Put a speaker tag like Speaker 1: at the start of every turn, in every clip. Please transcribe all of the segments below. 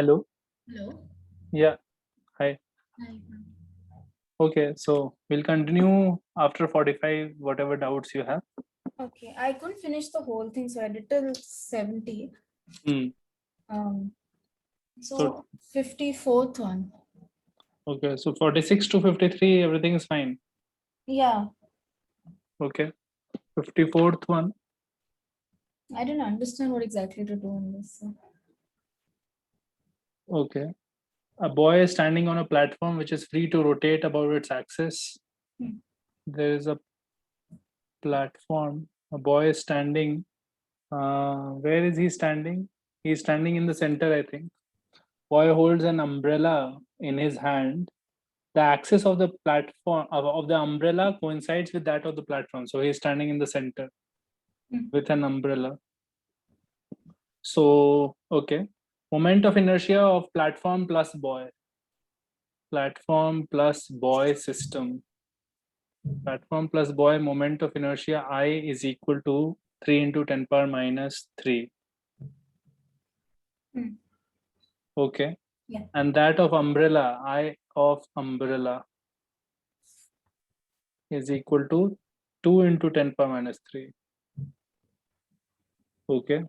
Speaker 1: Hello.
Speaker 2: Hello.
Speaker 1: Yeah. Hi.
Speaker 2: Hi.
Speaker 1: Okay. So we'll continue after 45, whatever doubts you have.
Speaker 2: Okay, I couldn't finish the whole thing, so I did till 70.
Speaker 1: Hmm.
Speaker 2: Um,
Speaker 1: So,
Speaker 2: so 54th one.
Speaker 1: okay. So 46 to 53, everything is fine.
Speaker 2: Yeah,
Speaker 1: Okay. 54th one.
Speaker 2: I didn't understand what exactly to do in this. So.
Speaker 1: Okay. A boy is standing on a platform which is free to rotate about its axis.
Speaker 2: Hmm.
Speaker 1: There is a platform. A boy is standing. Where is he standing? He's standing in the center, I think. Boy holds an umbrella in his hand. The axis of the platform of the umbrella coincides with that of the platform. So he's standing in the center
Speaker 2: Hmm.
Speaker 1: with an umbrella. So, okay. Moment of inertia of platform plus boy. Platform plus boy system. Platform plus boy moment of inertia I is equal to 3 into 10 power minus 3.
Speaker 2: Hmm.
Speaker 1: Okay.
Speaker 2: Yeah.
Speaker 1: And that of umbrella, I of umbrella is equal to 2 into 10 power minus 3. Okay.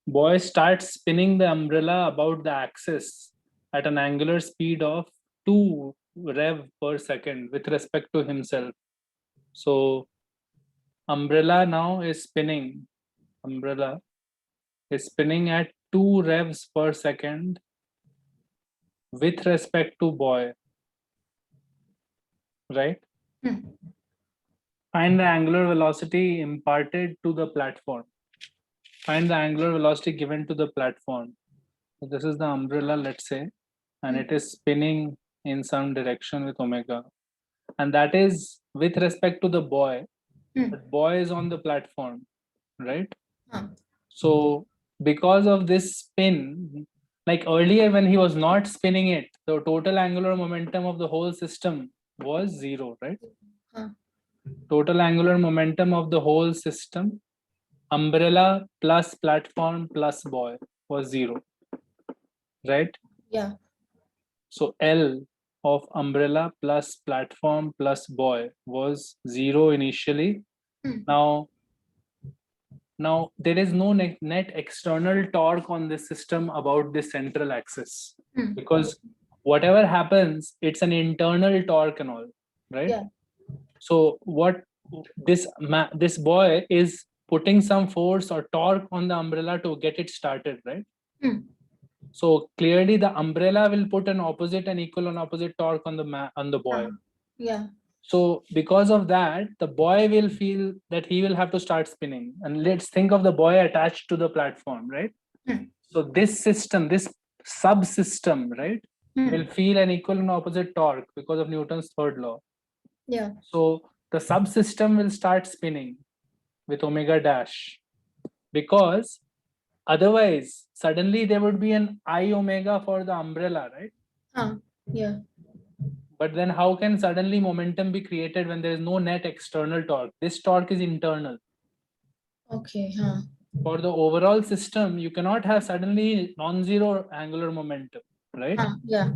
Speaker 1: Boy starts spinning the umbrella about the axis at an angular speed of 2 rev per second with respect to himself. So umbrella now is spinning. Umbrella is spinning at 2 revs per second with respect to boy, right?
Speaker 2: Hmm.
Speaker 1: Find the angular velocity imparted to the platform. Find the angular velocity given to the platform. So this is the umbrella, let's say, and it is spinning in some direction with omega. And that is with respect to the boy.
Speaker 2: Hmm.
Speaker 1: But boy is on the platform, right?
Speaker 2: Huh.
Speaker 1: So because of this spin, like earlier when he was not spinning it, the total angular momentum of the whole system was zero, right?
Speaker 2: Huh.
Speaker 1: Total angular momentum of the whole system, umbrella plus platform plus boy, was zero, right?
Speaker 2: Yeah.
Speaker 1: So L of umbrella plus platform plus boy was zero initially.
Speaker 2: Hmm.
Speaker 1: Now there is no net external torque on this system about this central axis,
Speaker 2: Hmm.
Speaker 1: because whatever happens, it's an internal torque and all, right?
Speaker 2: Yeah.
Speaker 1: So what this boy is putting some force or torque on the umbrella to get it started, right?
Speaker 2: Hmm.
Speaker 1: So clearly the umbrella will put an opposite and equal and opposite torque on the boy.
Speaker 2: Yeah.
Speaker 1: So because of that, the boy will feel that he will have to start spinning. And let's think of the boy attached to the platform, right?
Speaker 2: Hmm.
Speaker 1: So this system, this subsystem, right,
Speaker 2: Hmm.
Speaker 1: will feel an equal and opposite torque because of Newton's third law.
Speaker 2: Yeah.
Speaker 1: So the subsystem will start spinning with omega dash, because otherwise suddenly there would be an I omega for the umbrella, right?
Speaker 2: Huh. Yeah.
Speaker 1: But then how can suddenly momentum be created when there is no net external torque? This torque is internal.
Speaker 2: Okay. Huh.
Speaker 1: For the overall system, you cannot have suddenly non-zero angular momentum, right?
Speaker 2: Huh. Yeah.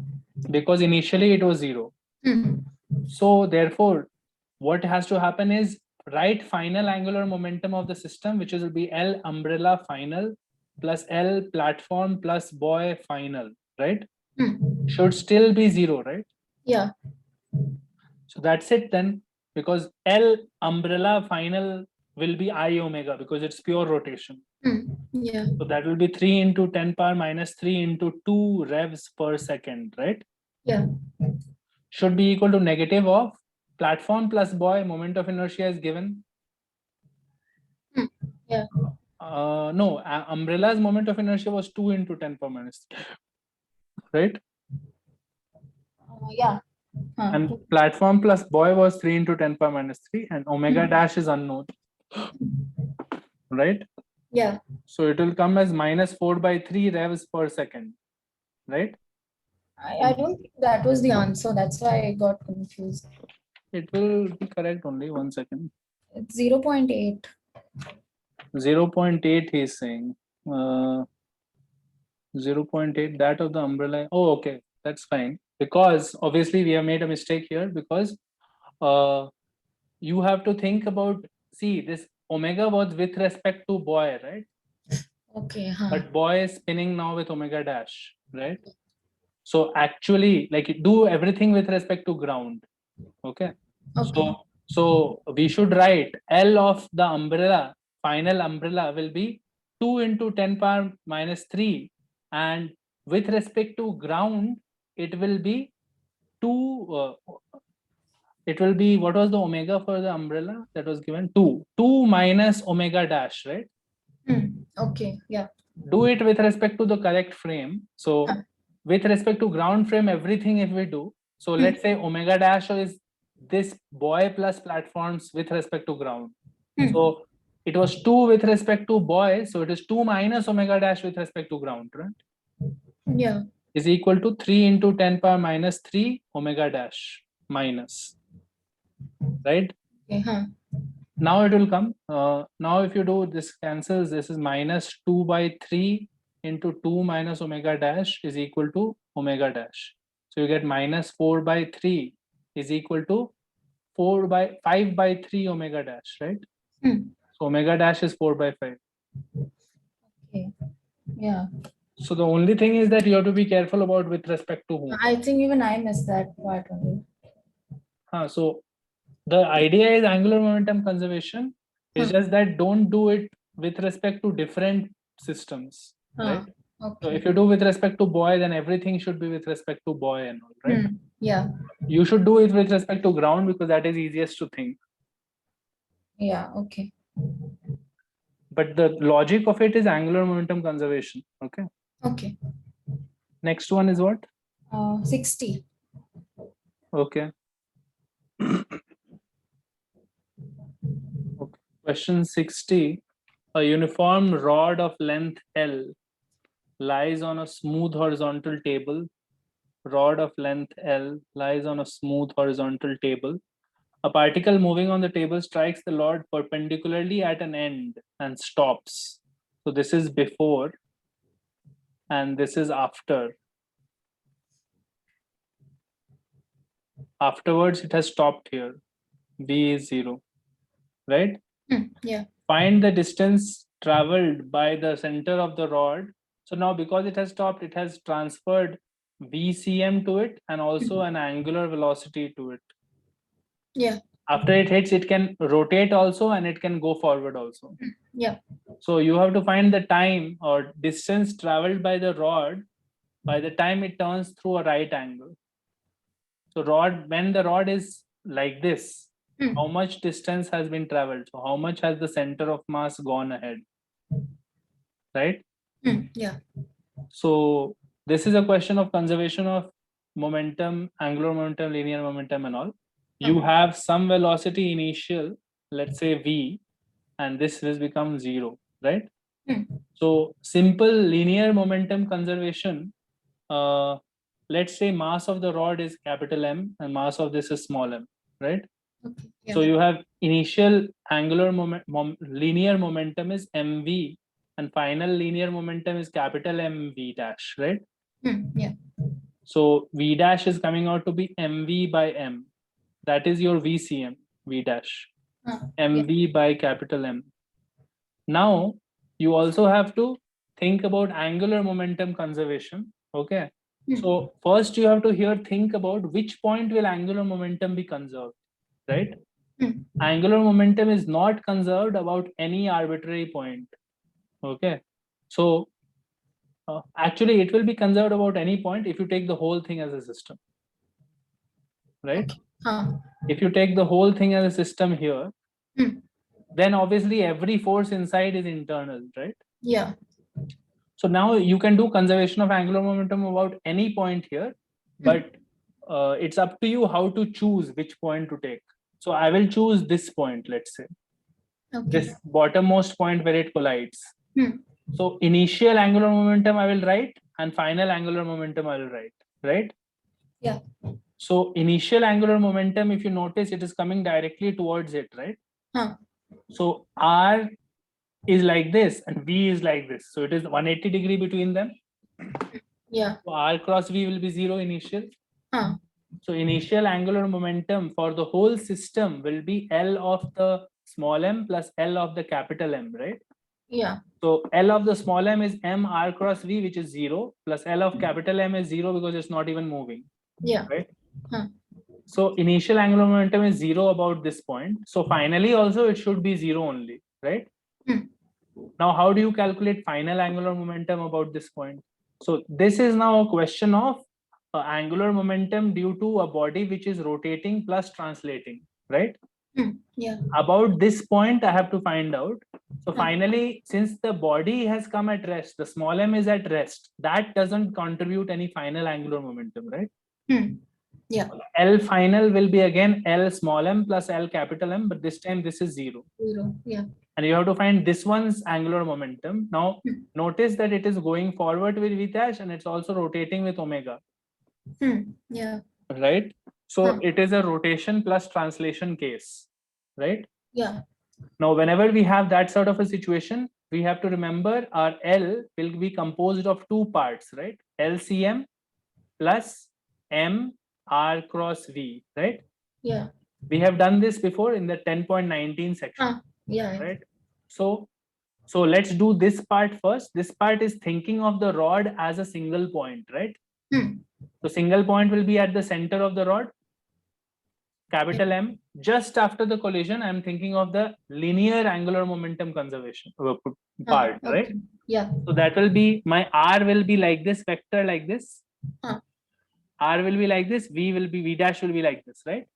Speaker 1: Because initially it was zero.
Speaker 2: Hmm.
Speaker 1: So therefore, what has to happen is write final angular momentum of the system, which will be L umbrella final plus L platform plus boy final, right?
Speaker 2: Hmm.
Speaker 1: Should still be zero, right?
Speaker 2: Yeah.
Speaker 1: So that's it then, because L umbrella final will be I omega because it's pure rotation.
Speaker 2: Hmm. Yeah.
Speaker 1: So that will be 3 into 10 power minus 3 into 2 revs per second, right?
Speaker 2: Yeah.
Speaker 1: Should be equal to negative of platform plus boy moment of inertia is given.
Speaker 2: Hmm. Yeah.
Speaker 1: No, umbrella's moment of inertia was 2 into 10 power minus 3, right?
Speaker 2: Yeah. Huh.
Speaker 1: And platform plus boy was 3 into 10 power minus 3, and omega dash is unknown, right?
Speaker 2: Yeah.
Speaker 1: So it will come as minus 4 by 3 revs per second, right?
Speaker 2: I don't think that was the answer. That's why I got confused.
Speaker 1: It will be correct only. 1 second.
Speaker 2: It's 0.8.
Speaker 1: 0.8 he's saying. Uh, 0.8, that of the umbrella. Oh, okay, that's fine. Because obviously we have made a mistake here because you have to think about, see, this omega was with respect to boy, right?
Speaker 2: Okay.
Speaker 1: But boy is spinning now with omega dash, right? So actually, like, do everything with respect to ground. Okay.
Speaker 2: Okay.
Speaker 1: So we should write L of the umbrella, final umbrella will be 2 into 10 power minus 3. And with respect to ground, it will be 2. It will be, what was the omega for the umbrella that was given? 2. 2 minus omega dash, right?
Speaker 2: Okay. Yeah.
Speaker 1: Do it with respect to the correct frame. So
Speaker 2: Huh.
Speaker 1: with respect to ground frame, everything if we do, so let's say omega dash is this boy plus platforms with respect to ground. So it was 2 with respect to boy, so it is 2 minus omega dash with respect to ground, right?
Speaker 2: Yeah.
Speaker 1: Is equal to 3 into 10 power minus 3 omega dash minus, right?
Speaker 2: Okay.
Speaker 1: Now it will come. Now if you do this cancels, this is minus 2 by 3 into 2 minus omega dash is equal to omega dash. So you get minus 4 by 3 is equal to 5 by 3 omega dash, right? So omega dash is 4 by 5.
Speaker 2: Okay. Yeah.
Speaker 1: So the only thing is that you have to be careful about with respect to whom.
Speaker 2: I think even I missed that part only.
Speaker 1: So the idea is angular momentum conservation. It's just that don't do it with respect to different systems, right? So
Speaker 2: Okay.
Speaker 1: if you do with respect to boy, then everything should be with respect to boy and all, right?
Speaker 2: Yeah.
Speaker 1: You should do it with respect to ground because that is easiest to think.
Speaker 2: Yeah. Okay.
Speaker 1: But the logic of it is angular momentum conservation. Okay.
Speaker 2: Okay.
Speaker 1: Next one is what?
Speaker 2: 60.
Speaker 1: Okay. Okay. Question 60. A uniform rod of length L lies on a smooth horizontal table. Rod of length L lies on a smooth horizontal table. A particle moving on the table strikes the rod perpendicularly at an end and stops. So this is before and this is after. Afterwards, it has stopped here. V is 0, right?
Speaker 2: Yeah.
Speaker 1: Find the distance traveled by the center of the rod. So now because it has stopped, it has transferred VCM to it and also an angular velocity to it.
Speaker 2: Yeah.
Speaker 1: After it hits, it can rotate also and it can go forward also.
Speaker 2: Yeah.
Speaker 1: So you have to find the time or distance traveled by the rod by the time it turns through a right angle. So when the rod is like this, how much distance has been traveled? So how much has the center of mass gone ahead? Right?
Speaker 2: Yeah.
Speaker 1: So this is a question of conservation of momentum, angular momentum, linear momentum and all. You have some velocity initial, let's say V, and this has become 0, right? So simple linear momentum conservation, let's say mass of the rod is capital M and mass of this is small m, right?
Speaker 2: Okay. Yeah.
Speaker 1: So you have initial angular linear momentum is mv and final linear momentum is capital mv dash, right?
Speaker 2: Yeah.
Speaker 1: So v dash is coming out to be mv by m. That is your vcm, v dash. mv by capital M. Now you also have to think about angular momentum conservation. Okay. So first you have to here think about which point will angular momentum be conserved, right? Angular momentum is not conserved about any arbitrary point. Okay. So actually it will be conserved about any point if you take the whole thing as a system, right?
Speaker 2: Okay.
Speaker 1: If you take the whole thing as a system here, then obviously every force inside is internal, right?
Speaker 2: Yeah.
Speaker 1: So now you can do conservation of angular momentum about any point here, but it's up to you how to choose which point to take. So I will choose this point, let's say, this bottommost point where it collides. So initial angular momentum I will write and final angular momentum I will write, right?
Speaker 2: Yeah.
Speaker 1: So initial angular momentum, if you notice, it is coming directly towards it, right? So R is like this and V is like this. So it is 180 degree between them.
Speaker 2: Yeah.
Speaker 1: So r cross v will be 0 initial.
Speaker 2: Huh.
Speaker 1: So initial angular momentum for the whole system will be L of the small m plus L of the capital M, right?
Speaker 2: Yeah.
Speaker 1: So L of the small m is m r cross v, which is 0, plus L of capital M is 0 because it's not even moving,
Speaker 2: Yeah.
Speaker 1: right?
Speaker 2: Huh.
Speaker 1: So initial angular momentum is 0 about this point. So finally also it should be 0 only, right? Now, how do you calculate final angular momentum about this point? So this is now a question of angular momentum due to a body which is rotating plus translating, right?
Speaker 2: Yeah.
Speaker 1: About this point, I have to find out. So finally, since the body has come at rest, the small m is at rest, that doesn't contribute any final angular momentum, right?
Speaker 2: Yeah.
Speaker 1: L final will be again L small m plus L capital M, but this time this is 0.
Speaker 2: 0. Yeah.
Speaker 1: And you have to find this one's angular momentum. Now, notice that it is going forward with v dash and it's also rotating with omega,
Speaker 2: Yeah.
Speaker 1: right? So it is a rotation plus translation case, right?
Speaker 2: Yeah.
Speaker 1: Now, whenever we have that sort of a situation, we have to remember our L will be composed of two parts, right? LCM plus M R cross V, right?
Speaker 2: Yeah.
Speaker 1: We have done this before in the 10.19 section,
Speaker 2: Yeah.
Speaker 1: right? So let's do this part first. This part is thinking of the rod as a single point, right? So single point will be at the center of the rod, capital M. Just after the collision, I'm thinking of the linear angular momentum conservation part, right?
Speaker 2: Okay. Yeah.
Speaker 1: So that will be, my R will be like this, vector like this. R will be like this, V dash will be like this, right?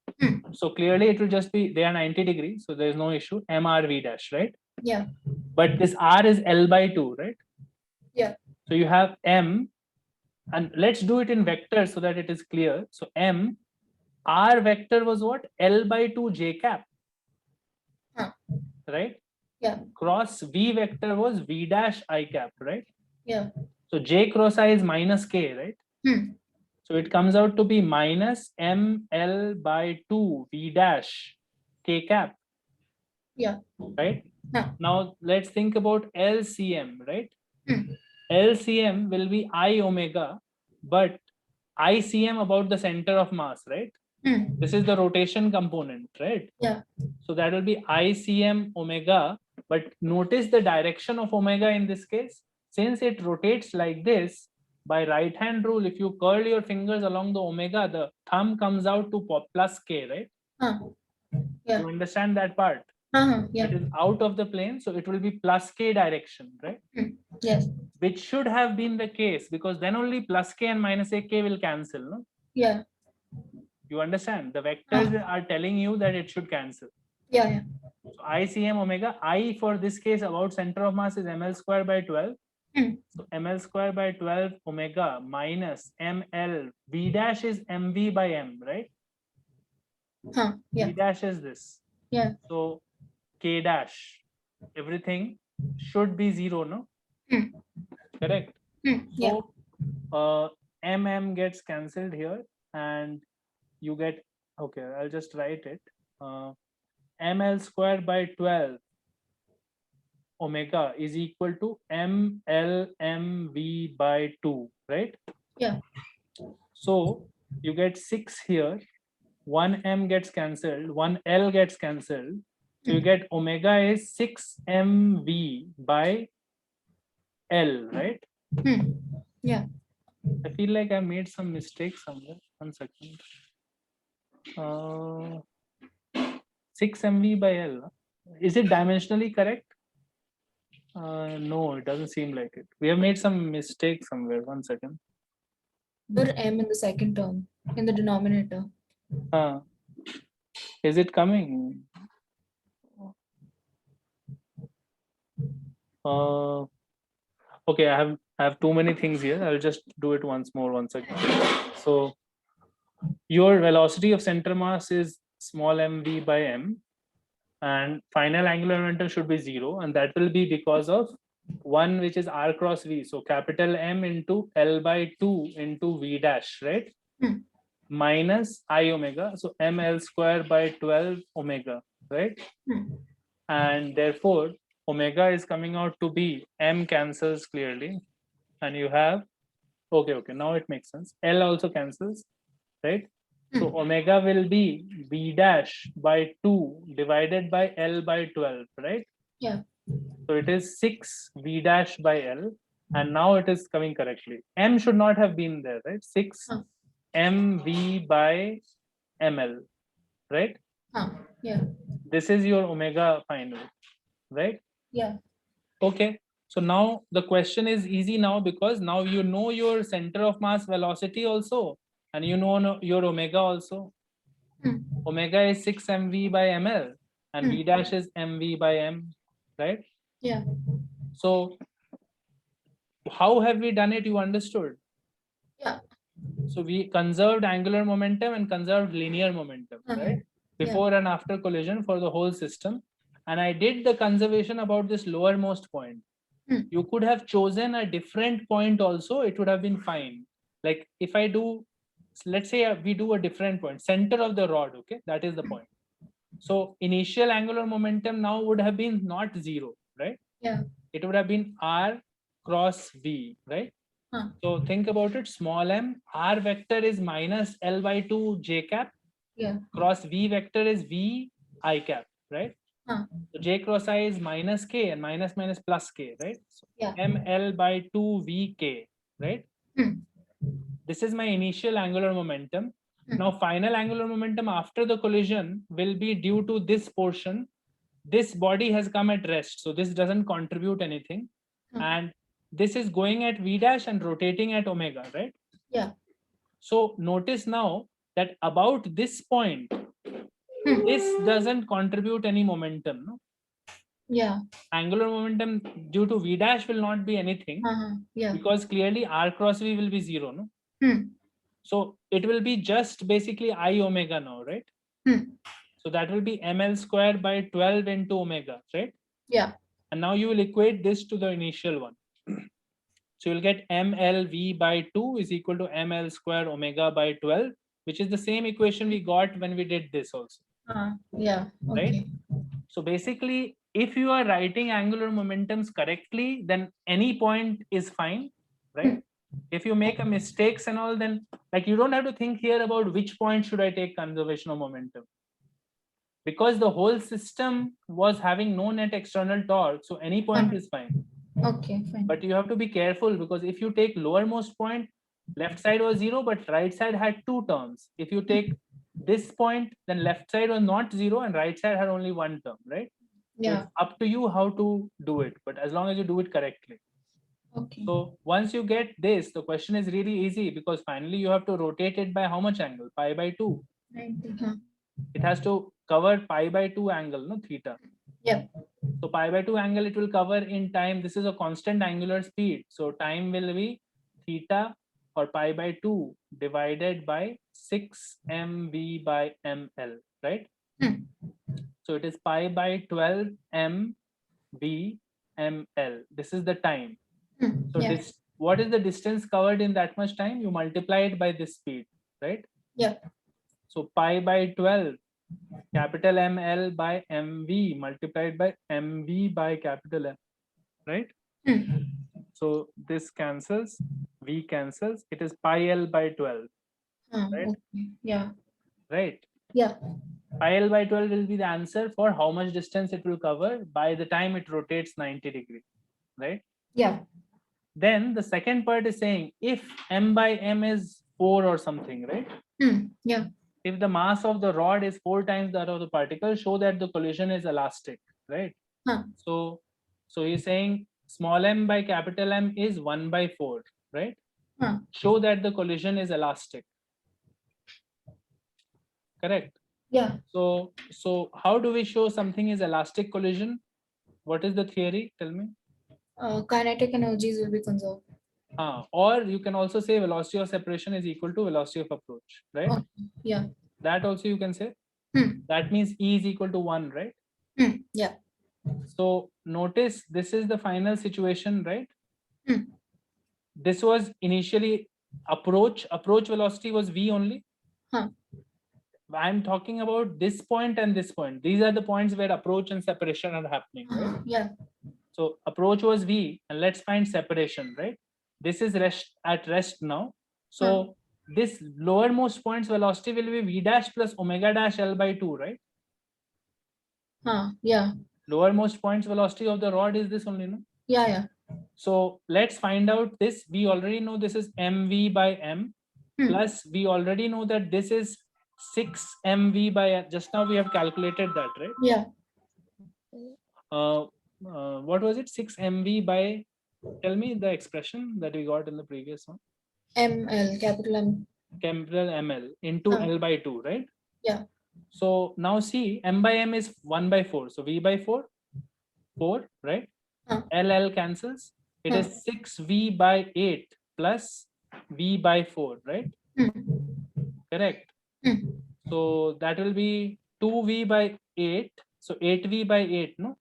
Speaker 1: So clearly it will just be, they are 90 degrees, so there is no issue, MR V dash, right?
Speaker 2: Yeah.
Speaker 1: But this R is L by 2, right?
Speaker 2: Yeah.
Speaker 1: So you have M, and let's do it in vectors so that it is clear. So M, R vector was what? L by 2 J cap, right?
Speaker 2: Yeah.
Speaker 1: Cross V vector was V dash I cap, right?
Speaker 2: Yeah.
Speaker 1: So J cross I is minus K, right? So it comes out to be minus ML by 2 V dash K cap.
Speaker 2: Yeah.
Speaker 1: Right? Now let's think about LCM, right? LCM will be I omega, but ICM about the center of mass, right? This is the rotation component, right?
Speaker 2: Yeah.
Speaker 1: So that will be ICM omega, but notice the direction of omega in this case. Since it rotates like this, by right hand rule, if you curl your fingers along the omega, the thumb comes out to plus K, right?
Speaker 2: Yeah.
Speaker 1: You understand that part?
Speaker 2: Yeah.
Speaker 1: It is out of the plane, so it will be plus K direction, right?
Speaker 2: Yes.
Speaker 1: Which should have been the case, because then only plus K and minus AK will cancel, no?
Speaker 2: Yeah.
Speaker 1: You understand? The vectors are telling you that it should cancel.
Speaker 2: Yeah. Yeah.
Speaker 1: So ICM omega, I for this case about center of mass is ml square by 12. So ml square by 12 omega minus ml v dash is mv by m, right?
Speaker 2: Yeah.
Speaker 1: V dash is this.
Speaker 2: Yeah.
Speaker 1: So k dash, everything should be 0, no? Correct?
Speaker 2: Yeah.
Speaker 1: So mm gets cancelled here and you get, okay, I'll just write it. Ml square by 12 omega is equal to mlmv by 2, right?
Speaker 2: Yeah.
Speaker 1: So you get 6 here, 1m gets cancelled, 1l gets cancelled. So you get omega is 6mv by l, right?
Speaker 2: Yeah.
Speaker 1: I feel like I made some mistake somewhere. 1 second. 6mv by l. Is it dimensionally correct? No, it doesn't seem like it. We have made some mistake somewhere. 1 second.
Speaker 2: Put m in the second term, in the denominator.
Speaker 1: Is it coming? Okay, I have too many things here. I'll just do it once more. 1 second. So your velocity of center mass is small mv by m, and final angular momentum should be 0, and that will be because of one which is r cross v. So capital M into L by 2 into v dash, right? Minus I omega. So ml square by 12 omega, right? And therefore omega is coming out to be m cancels clearly, and you have Okay, now it makes sense. L also cancels, right? So omega will be v dash by 2 divided by L by 12, right?
Speaker 2: Yeah.
Speaker 1: So it is 6 v dash by L, and now it is coming correctly. M should not have been there, right? 6 mv by ml, right?
Speaker 2: Yeah.
Speaker 1: This is your omega final, right?
Speaker 2: Yeah.
Speaker 1: Okay. So now the question is easy now, because now you know your center of mass velocity also, and you know your omega also. Omega is 6 mv by ml, and v dash is mv by m, right?
Speaker 2: Yeah.
Speaker 1: So how have we done it? You understood?
Speaker 2: Yeah.
Speaker 1: So we conserved angular momentum and conserved linear momentum, right? Before and after collision for the whole system. And I did the conservation about this lowermost point. You could have chosen a different point also, it would have been fine. Like if I do, let's say we do a different point, center of the rod, okay? That is the point. So initial angular momentum now would have been not 0, right?
Speaker 2: Yeah.
Speaker 1: It would have been r cross v, right? So think about it, small m, r vector is minus L by 2 j cap,
Speaker 2: Yeah.
Speaker 1: cross v vector is v I cap, right? So j cross I is minus k, and minus minus plus k, right? So
Speaker 2: Yeah.
Speaker 1: ml by 2 vk, right? This is my initial angular momentum. Now final angular momentum after the collision will be due to this portion. This body has come at rest, so this doesn't contribute anything. And this is going at v dash and rotating at omega, right?
Speaker 2: Yeah.
Speaker 1: So notice now that about this point, this doesn't contribute any momentum, no?
Speaker 2: Yeah.
Speaker 1: Angular momentum due to v dash will not be anything,
Speaker 2: Yeah.
Speaker 1: because clearly r cross v will be 0, no? So it will be just basically I omega now, right? So that will be ml square by 12 into omega, right?
Speaker 2: Yeah.
Speaker 1: And now you will equate this to the initial one. So you'll get mlv by 2 is equal to ml square omega by 12, which is the same equation we got when we did this also.
Speaker 2: Yeah.
Speaker 1: Right?
Speaker 2: Okay.
Speaker 1: So basically, if you are writing angular momentums correctly, then any point is fine, right? If you make a mistakes and all, then like you don't have to think here about which point should I take conservation of momentum, because the whole system was having no net external torque, so any point is fine.
Speaker 2: Okay, fine.
Speaker 1: But you have to be careful, because if you take lowermost point, left side was 0, but right side had 2 terms. If you take this point, then left side was not 0 and right side had only 1 term, right? So
Speaker 2: Yeah.
Speaker 1: it's up to you how to do it, but as long as you do it correctly.
Speaker 2: Okay.
Speaker 1: So once you get this, the question is really easy, because finally you have to rotate it by how much angle? Pi by 2.
Speaker 2: 90.
Speaker 1: It has to cover pi by 2 angle, no, theta.
Speaker 2: Yeah.
Speaker 1: So pi by 2 angle it will cover in time. This is a constant angular speed. So time will be theta or pi by 2 divided by 6 mv by ml, right? So it is pi by 12 mv ml. This is the time. So
Speaker 2: Yeah.
Speaker 1: this, what is the distance covered in that much time? You multiply it by this speed, right?
Speaker 2: Yeah.
Speaker 1: So pi by 12 capital ML by MV multiplied by MV by capital M, right? So this cancels, V cancels, it is pi L by 12, right?
Speaker 2: Okay. Yeah.
Speaker 1: Right.
Speaker 2: Yeah.
Speaker 1: Pi L by 12 will be the answer for how much distance it will cover by the time it rotates 90 degrees, right?
Speaker 2: Yeah.
Speaker 1: Then the second part is saying if M by M is 4 or something, right?
Speaker 2: Yeah.
Speaker 1: If the mass of the rod is 4 times that of the particle, show that the collision is elastic, right? So he's saying small m by capital M is 1 by 4, right? Show that the collision is elastic. Correct.
Speaker 2: Yeah.
Speaker 1: So how do we show something is elastic collision? What is the theory? Tell me.
Speaker 2: Kinetic energies will be conserved.
Speaker 1: Or you can also say velocity of separation is equal to velocity of approach, right?
Speaker 2: Okay. Yeah.
Speaker 1: That also you can say. That means E is equal to 1, right?
Speaker 2: Yeah.
Speaker 1: So notice this is the final situation, right? This was initially approach velocity was V only. I'm talking about this point and this point. These are the points where approach and separation are happening, right?
Speaker 2: Yeah.
Speaker 1: So approach was V, and let's find separation, right? this is at rest now. So this lowermost point's velocity will be v dash plus omega dash L by 2, right?
Speaker 2: Yeah.
Speaker 1: Lowermost point's velocity of the rod is this only, no?
Speaker 2: Yeah.
Speaker 1: So let's find out this. We already know this is mv by m, plus we already know that this is 6 mv by m. Just now we have calculated that, right?
Speaker 2: Yeah.
Speaker 1: What was it? 6 mv by, tell me the expression that we got in the previous one.
Speaker 2: ML, capital M.
Speaker 1: Capital ml into L by 2, right?
Speaker 2: Yeah.
Speaker 1: So now see, m by m is 1 by 4. So v by 4, 4, right? LL cancels. It is 6v by 8 plus v by 4, right? Correct. So that will be 2v by 8. So 8v by 8, no?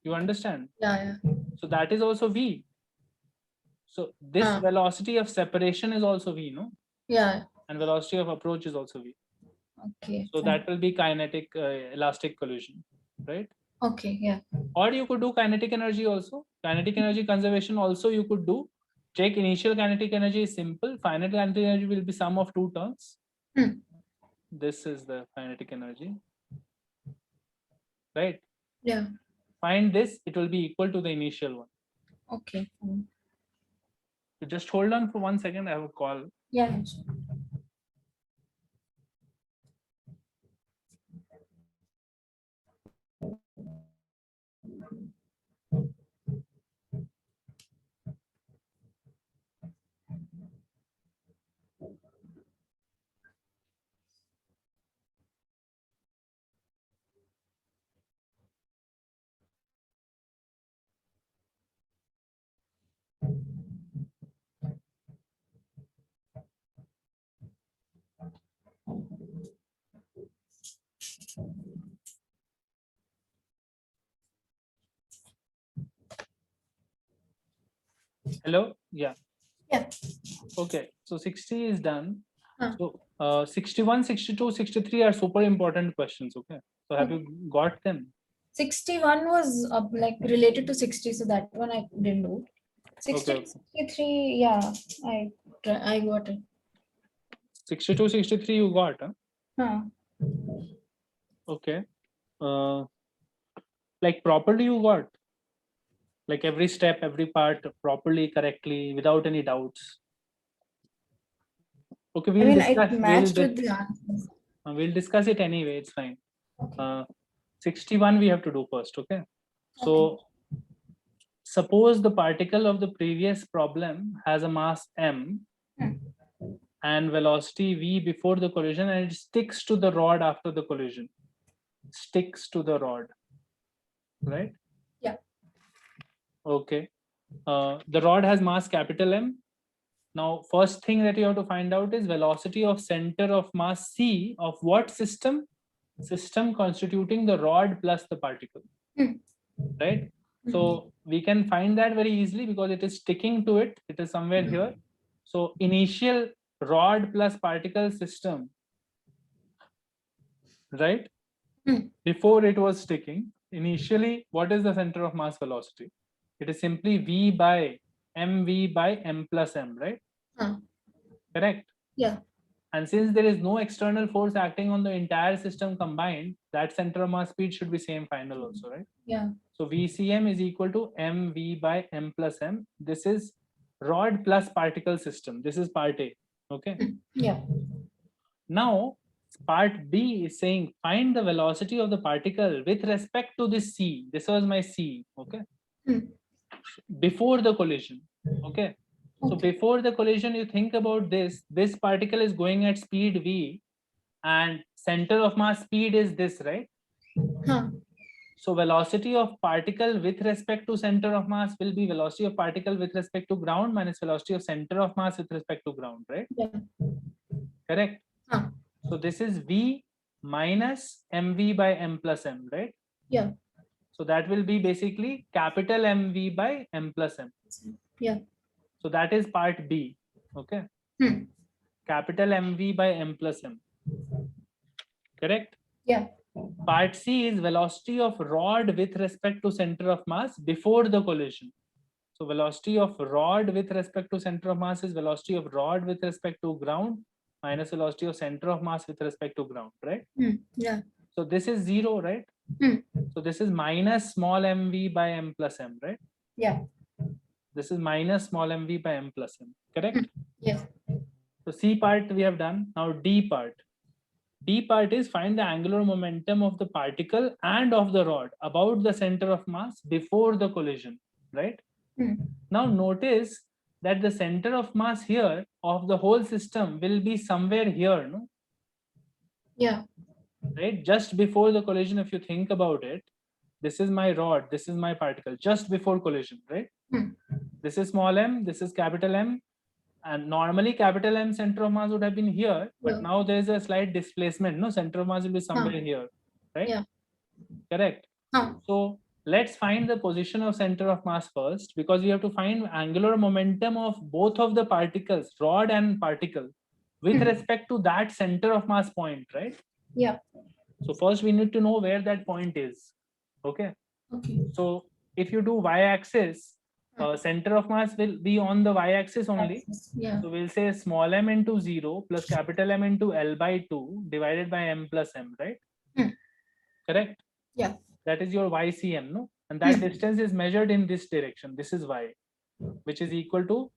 Speaker 1: You understand?
Speaker 2: Yeah.
Speaker 1: So that is also v. So this velocity of separation is also v, no?
Speaker 2: Yeah.
Speaker 1: And velocity of approach is also v.
Speaker 2: Okay.
Speaker 1: So that will be kinetic elastic collision, right?
Speaker 2: Okay. Yeah.
Speaker 1: Or you could do kinetic energy also. Kinetic energy conservation also you could do. Take initial kinetic energy is simple. Final kinetic energy will be sum of two terms. This is the kinetic energy, right?
Speaker 2: Yeah.
Speaker 1: Find this, it will be equal to the initial one.
Speaker 2: Okay.
Speaker 1: So just hold on for 1 second. I have a call.
Speaker 2: Yeah.
Speaker 1: Hello? Yeah.
Speaker 2: Yeah.
Speaker 1: Okay. So 60 is done. So 61, 62, 63 are super important questions. Okay. So have you got them?
Speaker 2: 61 was like related to 60, so that one I didn't do. 62, 63, yeah, I got it.
Speaker 1: 62, 63 you got, huh? Okay. Like properly you got? Like every step, every part properly, correctly, without any doubts? Okay, we'll discuss.
Speaker 2: It matched with the answers.
Speaker 1: We'll discuss it anyway. It's fine. 61 we have to do first. Okay. So suppose the particle of the previous problem has a mass m and velocity v before the collision, and it sticks to the rod after the collision. Sticks to the rod, right?
Speaker 2: Yeah.
Speaker 1: Okay. The rod has mass capital M. Now, first thing that you have to find out is velocity of center of mass C of what system? System constituting the rod plus the particle, right? So we can find that very easily because it is sticking to it. It is somewhere here. So initial rod plus particle system, right? Before it was sticking, initially, what is the center of mass velocity? It is simply v by mv by m plus m, right? Correct?
Speaker 2: Yeah.
Speaker 1: And since there is no external force acting on the entire system combined, that center of mass speed should be same final also, right?
Speaker 2: Yeah.
Speaker 1: So VCM is equal to mv by m plus m. This is rod plus particle system. This is part A. Okay.
Speaker 2: Yeah.
Speaker 1: Now, part B is saying find the velocity of the particle with respect to this C. This was my C. Okay. Before the collision. Okay. So before the collision, you think about this. This particle is going at speed v, and center of mass speed is this, right? So velocity of particle with respect to center of mass will be velocity of particle with respect to ground minus velocity of center of mass with respect to ground, right?
Speaker 2: Yeah.
Speaker 1: Correct. So this is v minus mv by m plus m, right?
Speaker 2: Yeah.
Speaker 1: So that will be basically capital mv by m plus m.
Speaker 2: Yeah.
Speaker 1: So that is part B. Okay. Capital mv by m plus m. Correct?
Speaker 2: Yeah.
Speaker 1: Part C is velocity of rod with respect to center of mass before the collision. So velocity of rod with respect to center of mass is velocity of rod with respect to ground minus velocity of center of mass with respect to ground, right?
Speaker 2: Yeah.
Speaker 1: So this is 0, right? So this is minus small mv by m plus m, right?
Speaker 2: Yeah.
Speaker 1: This is minus small mv by m plus m, correct?
Speaker 2: Yes.
Speaker 1: So C part we have done. Now D part. D part is find the angular momentum of the particle and of the rod about the center of mass before the collision, right? Now notice that the center of mass here of the whole system will be somewhere here, no?
Speaker 2: Yeah.
Speaker 1: Right? Just before the collision, if you think about it, this is my rod, this is my particle, just before collision, right? This is small m, this is capital M, and normally capital M center of mass would have been here, but
Speaker 2: Yeah.
Speaker 1: now there is a slight displacement, no? Center of mass will be somewhere here, right?
Speaker 2: Yeah.
Speaker 1: Correct.
Speaker 2: Huh.
Speaker 1: So let's find the position of center of mass first, because we have to find angular momentum of both of the particles, rod and particle, with respect to that center of mass point, right?
Speaker 2: Yeah.
Speaker 1: So first we need to know where that point is. Okay.
Speaker 2: Okay.
Speaker 1: So if you do y-axis, center of mass will be on the y-axis only.
Speaker 2: Yeah.
Speaker 1: So we'll say small m into 0 plus capital M into L by 2 divided by m plus m, right? Correct?
Speaker 2: Yeah.
Speaker 1: That is your YCM, no? And that distance is measured in this direction. This is y, which is equal to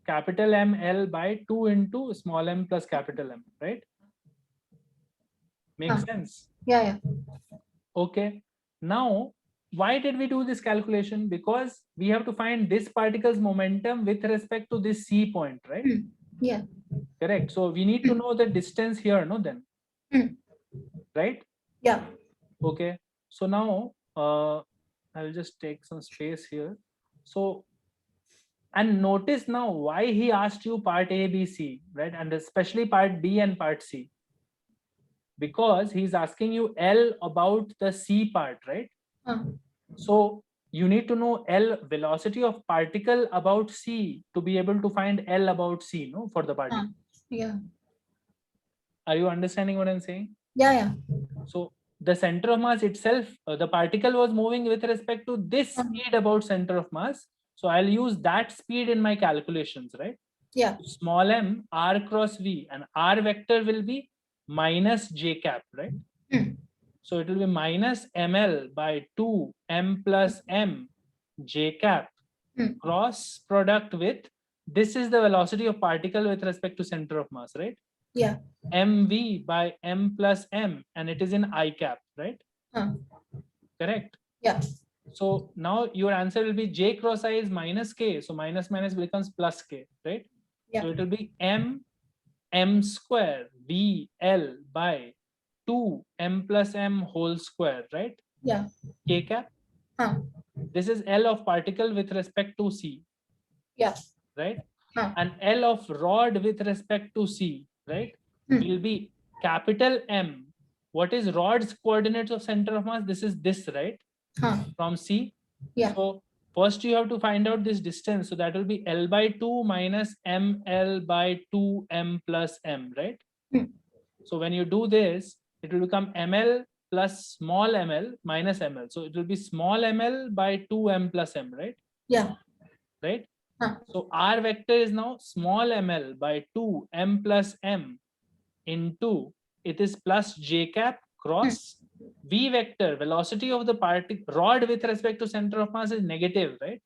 Speaker 1: capital M L by 2 into small m plus capital M, right? Makes sense?
Speaker 2: Yeah. Yeah.
Speaker 1: Okay. Now, why did we do this calculation? Because we have to find this particle's momentum with respect to this C point, right?
Speaker 2: Yeah.
Speaker 1: Correct. So we need to know the distance here, no? Then, right?
Speaker 2: Yeah.
Speaker 1: Okay. So now I'll just take some space here. So, and notice now why he asked you part A, B, C, right? And especially part B and part C. Because he's asking you L about the C part, right? So you need to know L velocity of particle about C to be able to find L about C, no, for the particle.
Speaker 2: Yeah.
Speaker 1: Are you understanding what I'm saying?
Speaker 2: Yeah. Yeah.
Speaker 1: So the center of mass itself, the particle was moving with respect to this speed about center of mass. So I'll use that speed in my calculations, right?
Speaker 2: Yeah.
Speaker 1: Small m r cross v, and r vector will be minus j cap, right? So it will be minus ml by 2 m plus m j cap cross product with, this is the velocity of particle with respect to center of mass, right?
Speaker 2: Yeah.
Speaker 1: mv by m plus m, and it is in I cap, right? Correct.
Speaker 2: Yeah.
Speaker 1: So now your answer will be j cross I is minus k, so minus minus becomes plus k, right?
Speaker 2: Yeah.
Speaker 1: So it will be m square v l by 2 m plus m whole square, right?
Speaker 2: Yeah.
Speaker 1: K cap. This is L of particle with respect to C.
Speaker 2: Yeah.
Speaker 1: Right? And L of rod with respect to C, right? Will be capital M. What is rod's coordinates of center of mass? This is this, right? From C.
Speaker 2: Yeah.
Speaker 1: So first you have to find out this distance. So that will be L by 2 minus ML by 2M plus M, right? So when you do this, it will become ML plus small ml minus ml. So it will be small ml by 2m plus m, right?
Speaker 2: Yeah.
Speaker 1: Right? So R vector is now small ml by 2 m plus m into, it is plus j cap cross v vector, velocity of the particle rod with respect to center of mass is negative, right?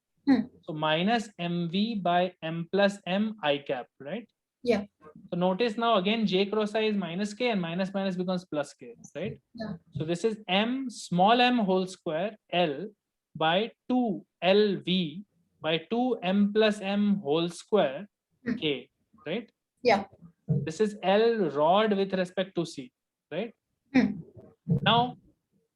Speaker 1: So minus mv by m plus m I cap, right?
Speaker 2: Yeah.
Speaker 1: So notice now again j cross I is minus k, and minus minus becomes plus k, right?
Speaker 2: Yeah.
Speaker 1: So this is m small m whole square L by 2 LV by 2 m plus m whole square k, right?
Speaker 2: Yeah.
Speaker 1: This is L rod with respect to C, right? Now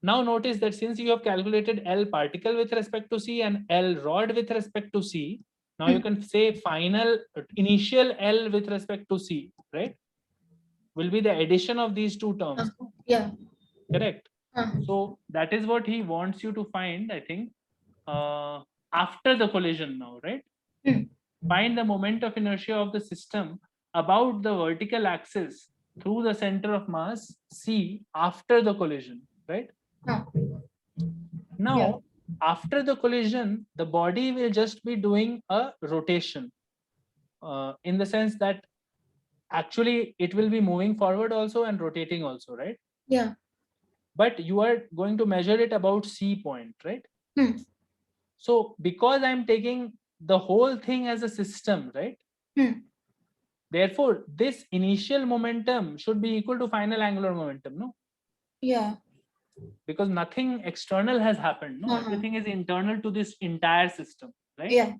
Speaker 1: notice that since you have calculated L particle with respect to C and L rod with respect to C, now you can say final initial L with respect to C, right? Will be the addition of these two terms.
Speaker 2: Yeah.
Speaker 1: Correct. So that is what he wants you to find, I think, after the collision now, right? Find the moment of inertia of the system about the vertical axis through the center of mass C after the collision, right? Now, After the collision, the body will just be doing a rotation, in the sense that actually it will be moving forward also and rotating also, right?
Speaker 2: Yeah.
Speaker 1: But you are going to measure it about C point, right?
Speaker 2: Hmm.
Speaker 1: So because I'm taking the whole thing as a system, right?
Speaker 2: Hmm.
Speaker 1: Therefore, this initial momentum should be equal to final angular momentum, no?
Speaker 2: Yeah.
Speaker 1: Because nothing external has happened, no? Everything is internal to this entire system, right?
Speaker 2: Yeah.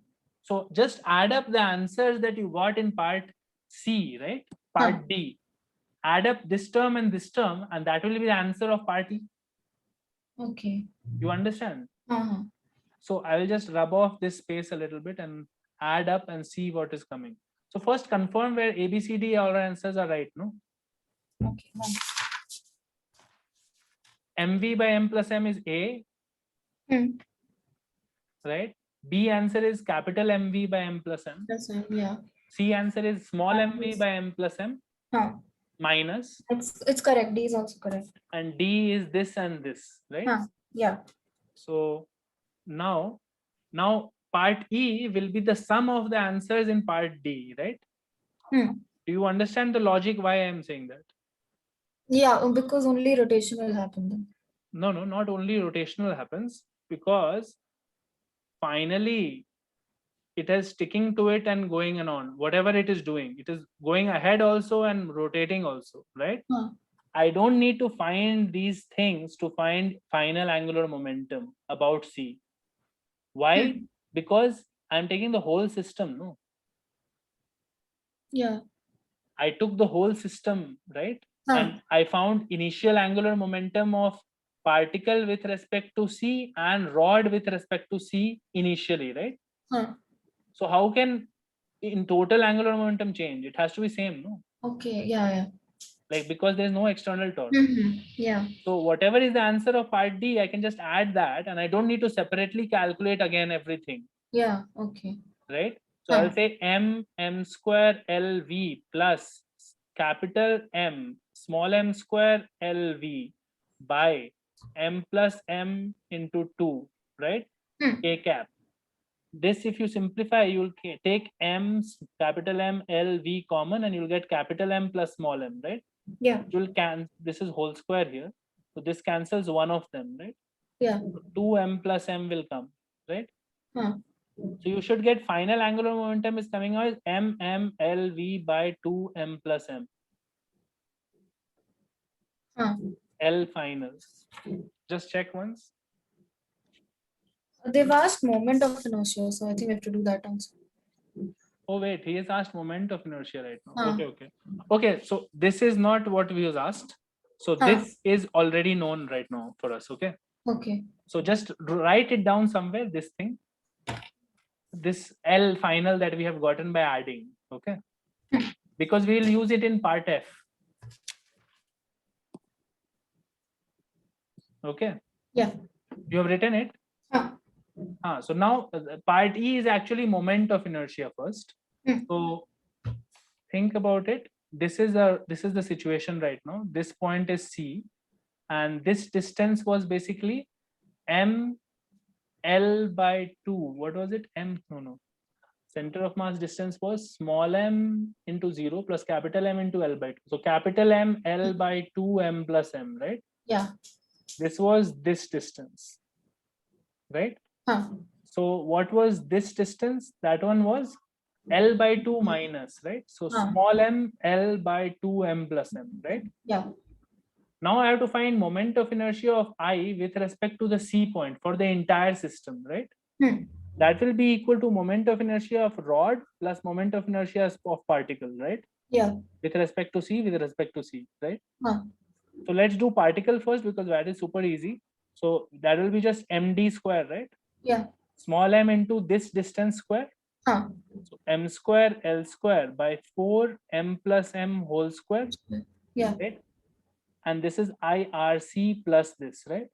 Speaker 1: So just add up the answers that you got in part C, right? Part D. Add up this term, and that will be the answer of part E.
Speaker 2: Okay.
Speaker 1: You understand?
Speaker 2: Uh-huh.
Speaker 1: So I will just rub off this space a little bit and add up and see what is coming. So first confirm where A, B, C, D, all our answers are right, no?
Speaker 2: Okay.
Speaker 1: MV by M plus M is A,
Speaker 2: Hmm.
Speaker 1: right? B answer is capital MV by M plus M.
Speaker 2: That's right. Yeah.
Speaker 1: C answer is small mv by M plus M minus,
Speaker 2: It's correct. D is also correct.
Speaker 1: and D is this and this, right?
Speaker 2: Yeah.
Speaker 1: So now part E will be the sum of the answers in part D, right? Do you understand the logic why I am saying that?
Speaker 2: Yeah, because only rotation will happen then.
Speaker 1: No, not only rotational happens, because finally it is sticking to it and going on. Whatever it is doing, it is going ahead also and rotating also, right? I don't need to find these things to find final angular momentum about C. Why? Because I'm taking the whole system, no?
Speaker 2: Yeah.
Speaker 1: I took the whole system, right? And I found initial angular momentum of particle with respect to C and rod with respect to C initially, right? So how can in total angular momentum change? It has to be same, no?
Speaker 2: Okay. Yeah.
Speaker 1: Like, because there's no external torque.
Speaker 2: Yeah.
Speaker 1: So whatever is the answer of part D, I can just add that, and I don't need to separately calculate again everything.
Speaker 2: Yeah. Okay.
Speaker 1: Right? So I'll say m square LV plus capital M small m square LV by m plus m into 2, right? K cap. This, if you simplify, you'll take m capital M L V common, and you'll get capital M plus small m, right?
Speaker 2: Yeah.
Speaker 1: This is whole square here, so this cancels one of them, right?
Speaker 2: Yeah.
Speaker 1: 2m plus m will come, right? So you should get final angular momentum is coming out as mmLV by 2m plus m. L final. Just check once.
Speaker 2: They've asked moment of inertia, so I think we have to do that also.
Speaker 1: Oh wait, he has asked moment of inertia right now. Okay. So this is not what we was asked. So this is already known right now for us. Okay. So just write it down somewhere. This thing, this L final that we have gotten by adding. Okay. Because we will use it in part F. Okay.
Speaker 2: Yeah.
Speaker 1: You have written it. So now part E is actually moment of inertia first. So think about it. This is the situation right now. This point is C, and this distance was basically m L by 2. What was it? No. Center of mass distance was small m into 0 plus capital M into L by 2. So capital M L by 2 m plus m, right?
Speaker 2: Yeah.
Speaker 1: This was this distance, right? So what was this distance? That one was L by 2 minus, right? So small m L by 2 m plus m, right?
Speaker 2: Yeah.
Speaker 1: Now I have to find moment of inertia of I with respect to the C point for the entire system, right? That will be equal to moment of inertia of rod plus moment of inertia of particle, right?
Speaker 2: Yeah.
Speaker 1: With respect to C, right? So let's do particle first, because that is super easy. So that will be just md square, right?
Speaker 2: Yeah.
Speaker 1: Small m into this distance square. So m square L square by 4 m plus m whole square.
Speaker 2: Yeah.
Speaker 1: Right? And this is IRC plus this, right?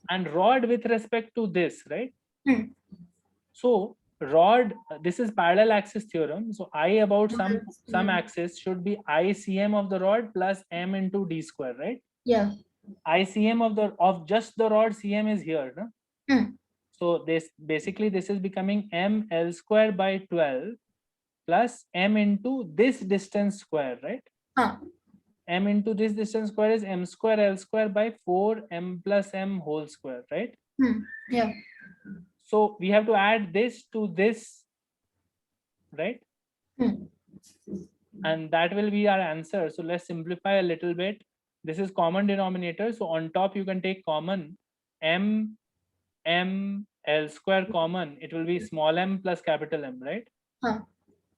Speaker 1: And rod with respect to this, right? So rod, this is parallel axis theorem. So I about some axis should be ICM of the rod plus m into d square, right?
Speaker 2: Yeah.
Speaker 1: ICM of just the rod, CM is here, no? So this basically this is becoming m L square by 12 plus m into this distance square, right?
Speaker 2: Huh.
Speaker 1: M into this distance square is m square L square by 4 m plus m whole square, right?
Speaker 2: Yeah.
Speaker 1: So we have to add this to this, right? And that will be our answer. So let's simplify a little bit. This is common denominator. So on top you can take common m L square common. It will be small m plus capital M, right?
Speaker 2: Huh.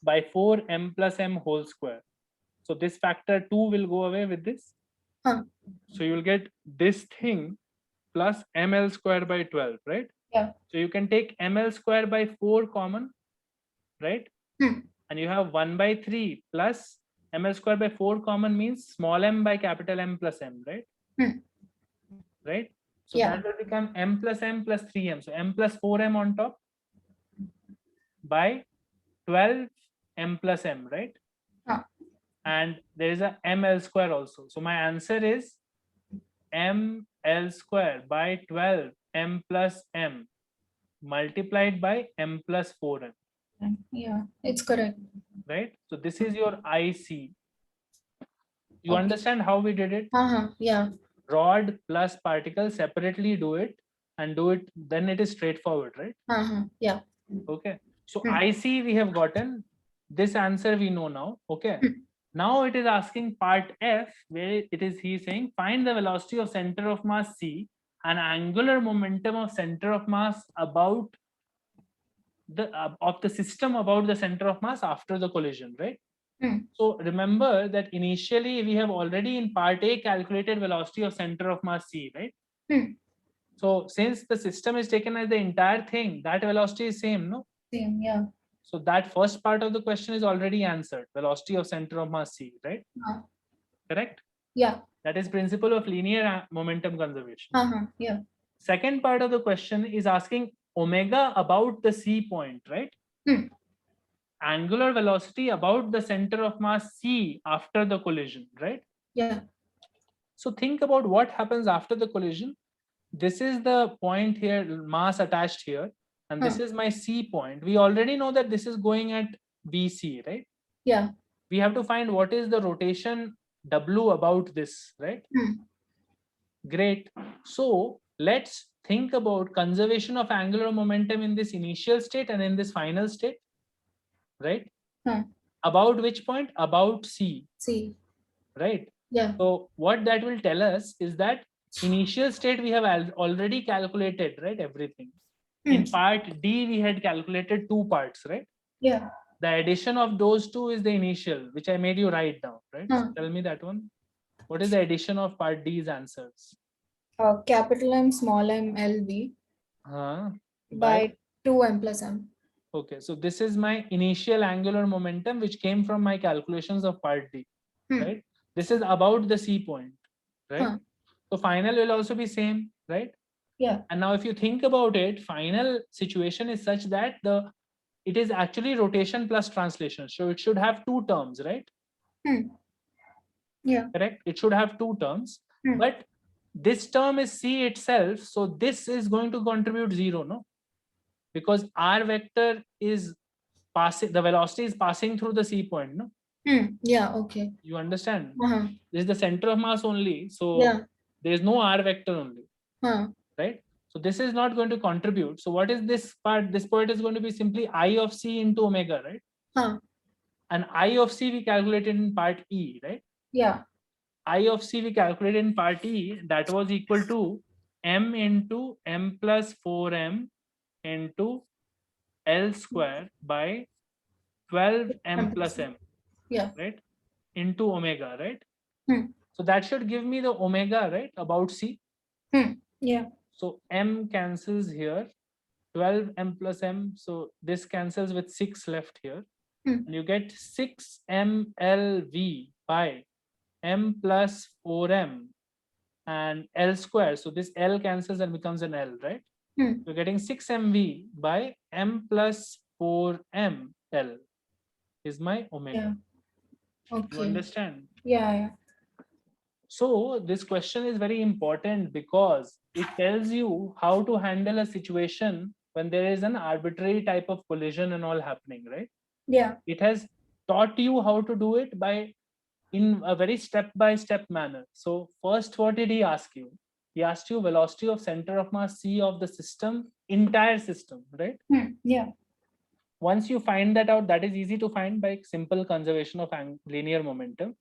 Speaker 1: By 4 m plus m whole square. So this factor 2 will go away with this.
Speaker 2: Huh.
Speaker 1: So you will get this thing plus ml square by 12, right?
Speaker 2: Yeah.
Speaker 1: So you can take ml square by 4 common, right? And you have 1 by 3 plus ml square by 4 common means small m by capital M plus m, right? Right? So
Speaker 2: Yeah.
Speaker 1: that will become m plus 3m. So m plus 4m on top by 12 m plus m, right?
Speaker 2: Huh.
Speaker 1: And there is a ml square also. So my answer is ml square by 12 m plus m multiplied by m plus 4m.
Speaker 2: Yeah, it's correct.
Speaker 1: Right? So this is your IC. You
Speaker 2: Okay.
Speaker 1: understand how we did it?
Speaker 2: Yeah.
Speaker 1: Rod plus particle separately do it and do it, then it is straightforward, right?
Speaker 2: Yeah.
Speaker 1: Okay. So IC we have gotten. This answer we know now. Okay. Now it is asking part F, where it is he saying find the velocity of center of mass C and angular momentum of center of mass about the of the system about the center of mass after the collision, right? So remember that initially we have already in part A calculated velocity of center of mass C, right? So since the system is taken as the entire thing, that velocity is same, no?
Speaker 2: Same, yeah.
Speaker 1: So that first part of the question is already answered, velocity of center of mass C, right? Correct?
Speaker 2: Yeah.
Speaker 1: That is principle of linear momentum conservation.
Speaker 2: Yeah.
Speaker 1: Second part of the question is asking omega about the C point, right? Angular velocity about the center of mass C after the collision, right?
Speaker 2: Yeah.
Speaker 1: So think about what happens after the collision. This is the point here, mass attached here, and this is my C point. We already know that this is going at VC, right?
Speaker 2: Yeah.
Speaker 1: We have to find what is the rotation W about this, right? Great. So let's think about conservation of angular momentum in this initial state and in this final state, right? About which point? About C.
Speaker 2: C.
Speaker 1: Right?
Speaker 2: Yeah.
Speaker 1: So what that will tell us is that initial state we have already calculated, right? Everything. In part D, we had calculated 2 parts, right?
Speaker 2: Yeah.
Speaker 1: The addition of those 2 is the initial, which I made you write down, right? So tell me that one. What is the addition of part D's answers?
Speaker 2: Capital M, small m, L, V by 2m plus m.
Speaker 1: Okay, so this is my initial angular momentum, which came from my calculations of part D, right? This is about the C point, right? So final will also be same, right?
Speaker 2: Yeah.
Speaker 1: And now if you think about it, final situation is such that it is actually rotation plus translation. So it should have 2 terms, right?
Speaker 2: Yeah.
Speaker 1: Correct? It should have 2 terms, but this term is C itself. So this is going to contribute 0, no? Because R vector is passing, the velocity is passing through the C point, no?
Speaker 2: Yeah, okay.
Speaker 1: You understand? This is the center of mass only. So there is no R vector only, right? So this is not going to contribute. So what is this part? This part is going to be simply I of C into omega, right? And I of C we calculated in part E, right?
Speaker 2: Yeah.
Speaker 1: I of C we calculated in part E, that was equal to m into m plus 4m into L square by 12 m plus m,
Speaker 2: yeah,
Speaker 1: right? Into omega, right? So that should give me the omega, right? About C.
Speaker 2: Yeah.
Speaker 1: So m cancels here, 12 m plus m. So this cancels with 6 left here. And you get 6 mlv by m plus 4m and L square. So this L cancels and becomes an L, right? You're getting 6 mv by m plus 4m L is my omega.
Speaker 2: Yeah. Okay.
Speaker 1: You understand?
Speaker 2: Yeah.
Speaker 1: So this question is very important because it tells you how to handle a situation when there is an arbitrary type of collision and all happening, right?
Speaker 2: Yeah.
Speaker 1: It has taught you how to do it by in a very step-by-step manner. So first, what did he ask you? He asked you velocity of center of mass c of the system, entire system, right?
Speaker 2: Yeah.
Speaker 1: Once you find that out, that is easy to find by simple conservation of linear momentum.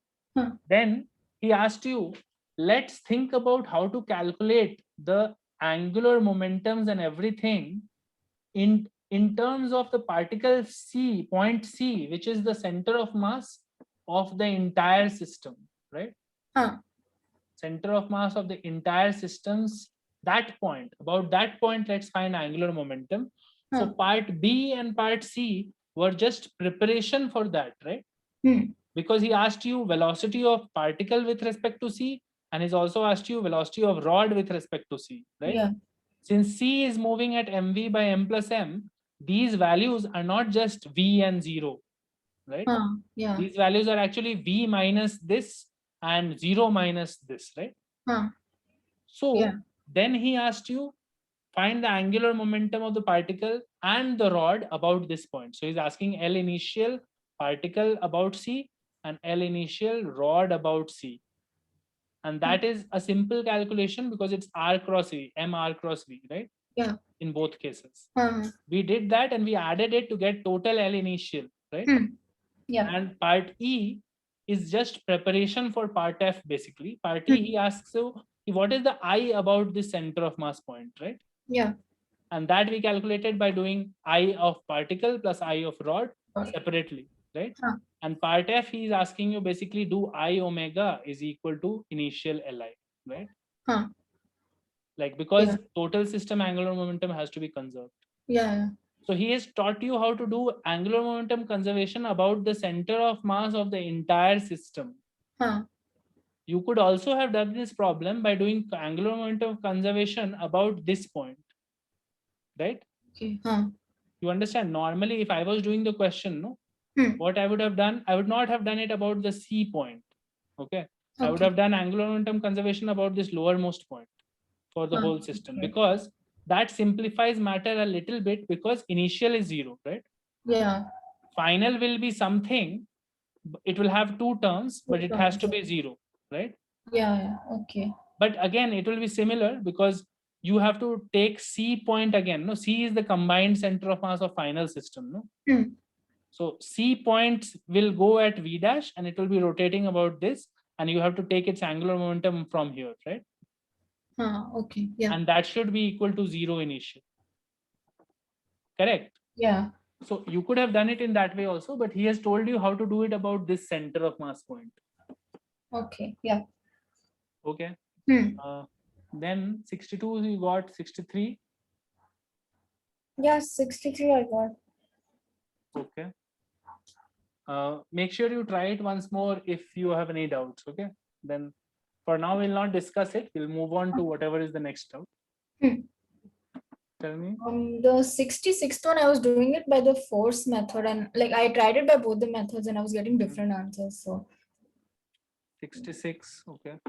Speaker 1: Then he asked you, let's think about how to calculate the angular momentums and everything in terms of the particle C, point C, which is the center of mass of the entire system, right? Center of mass of the entire systems, that point, about that point, let's find angular momentum. So part B and part C were just preparation for that, right? Because he asked you velocity of particle with respect to C, and he's also asked you velocity of rod with respect to C, right?
Speaker 2: Yeah.
Speaker 1: Since C is moving at mv by m plus m, these values are not just v and 0, right?
Speaker 2: Yeah.
Speaker 1: These values are actually v minus this and 0 minus this, right? So
Speaker 2: Yeah.
Speaker 1: then he asked you, find the angular momentum of the particle and the rod about this point. So he's asking L initial particle about C and L initial rod about C. And that is a simple calculation because it's R cross V, M R cross V, right?
Speaker 2: Yeah.
Speaker 1: In both cases. We did that and we added it to get total L initial, right?
Speaker 2: Yeah.
Speaker 1: And part E is just preparation for part F, basically. Part E, he asks you, what is the I about this center of mass point, right?
Speaker 2: Yeah.
Speaker 1: And that we calculated by doing I of particle plus I of rod separately, right? And part F, he is asking you basically do I omega is equal to initial Li, right? Like because total system angular momentum has to be conserved.
Speaker 2: Yeah.
Speaker 1: So he has taught you how to do angular momentum conservation about the center of mass of the entire system. You could also have done this problem by doing angular momentum conservation about this point, right?
Speaker 2: Okay.
Speaker 1: You understand? Normally, if I was doing the question, no, what I would have done, I would not have done it about the C point. Okay. I would have done angular momentum conservation about this lowermost point for the whole system, because that simplifies matter a little bit, because initial is 0, right?
Speaker 2: Yeah.
Speaker 1: Final will be something, it will have two terms, but it has to be 0, right?
Speaker 2: Yeah. Okay.
Speaker 1: But again, it will be similar because you have to take C point again. No, C is the combined center of mass of final system. No, so C points will go at V dash and it will be rotating about this, and you have to take its angular momentum from here, right?
Speaker 2: Okay. Yeah.
Speaker 1: And that should be equal to 0 initial. Correct?
Speaker 2: Yeah.
Speaker 1: So you could have done it in that way also, but he has told you how to do it about this center of mass point.
Speaker 2: Okay. Yeah.
Speaker 1: Okay. Then 62 you got, 63.
Speaker 2: Yeah, 63 I got.
Speaker 1: Okay. Make sure you try it once more if you have any doubts. Okay. Then for now we'll not discuss it. We'll move on to whatever is the next doubt. Tell me.
Speaker 2: The 66th one, I was doing it by the force method, and like I tried it by both the methods and I was getting different answers. So
Speaker 1: 66. Okay.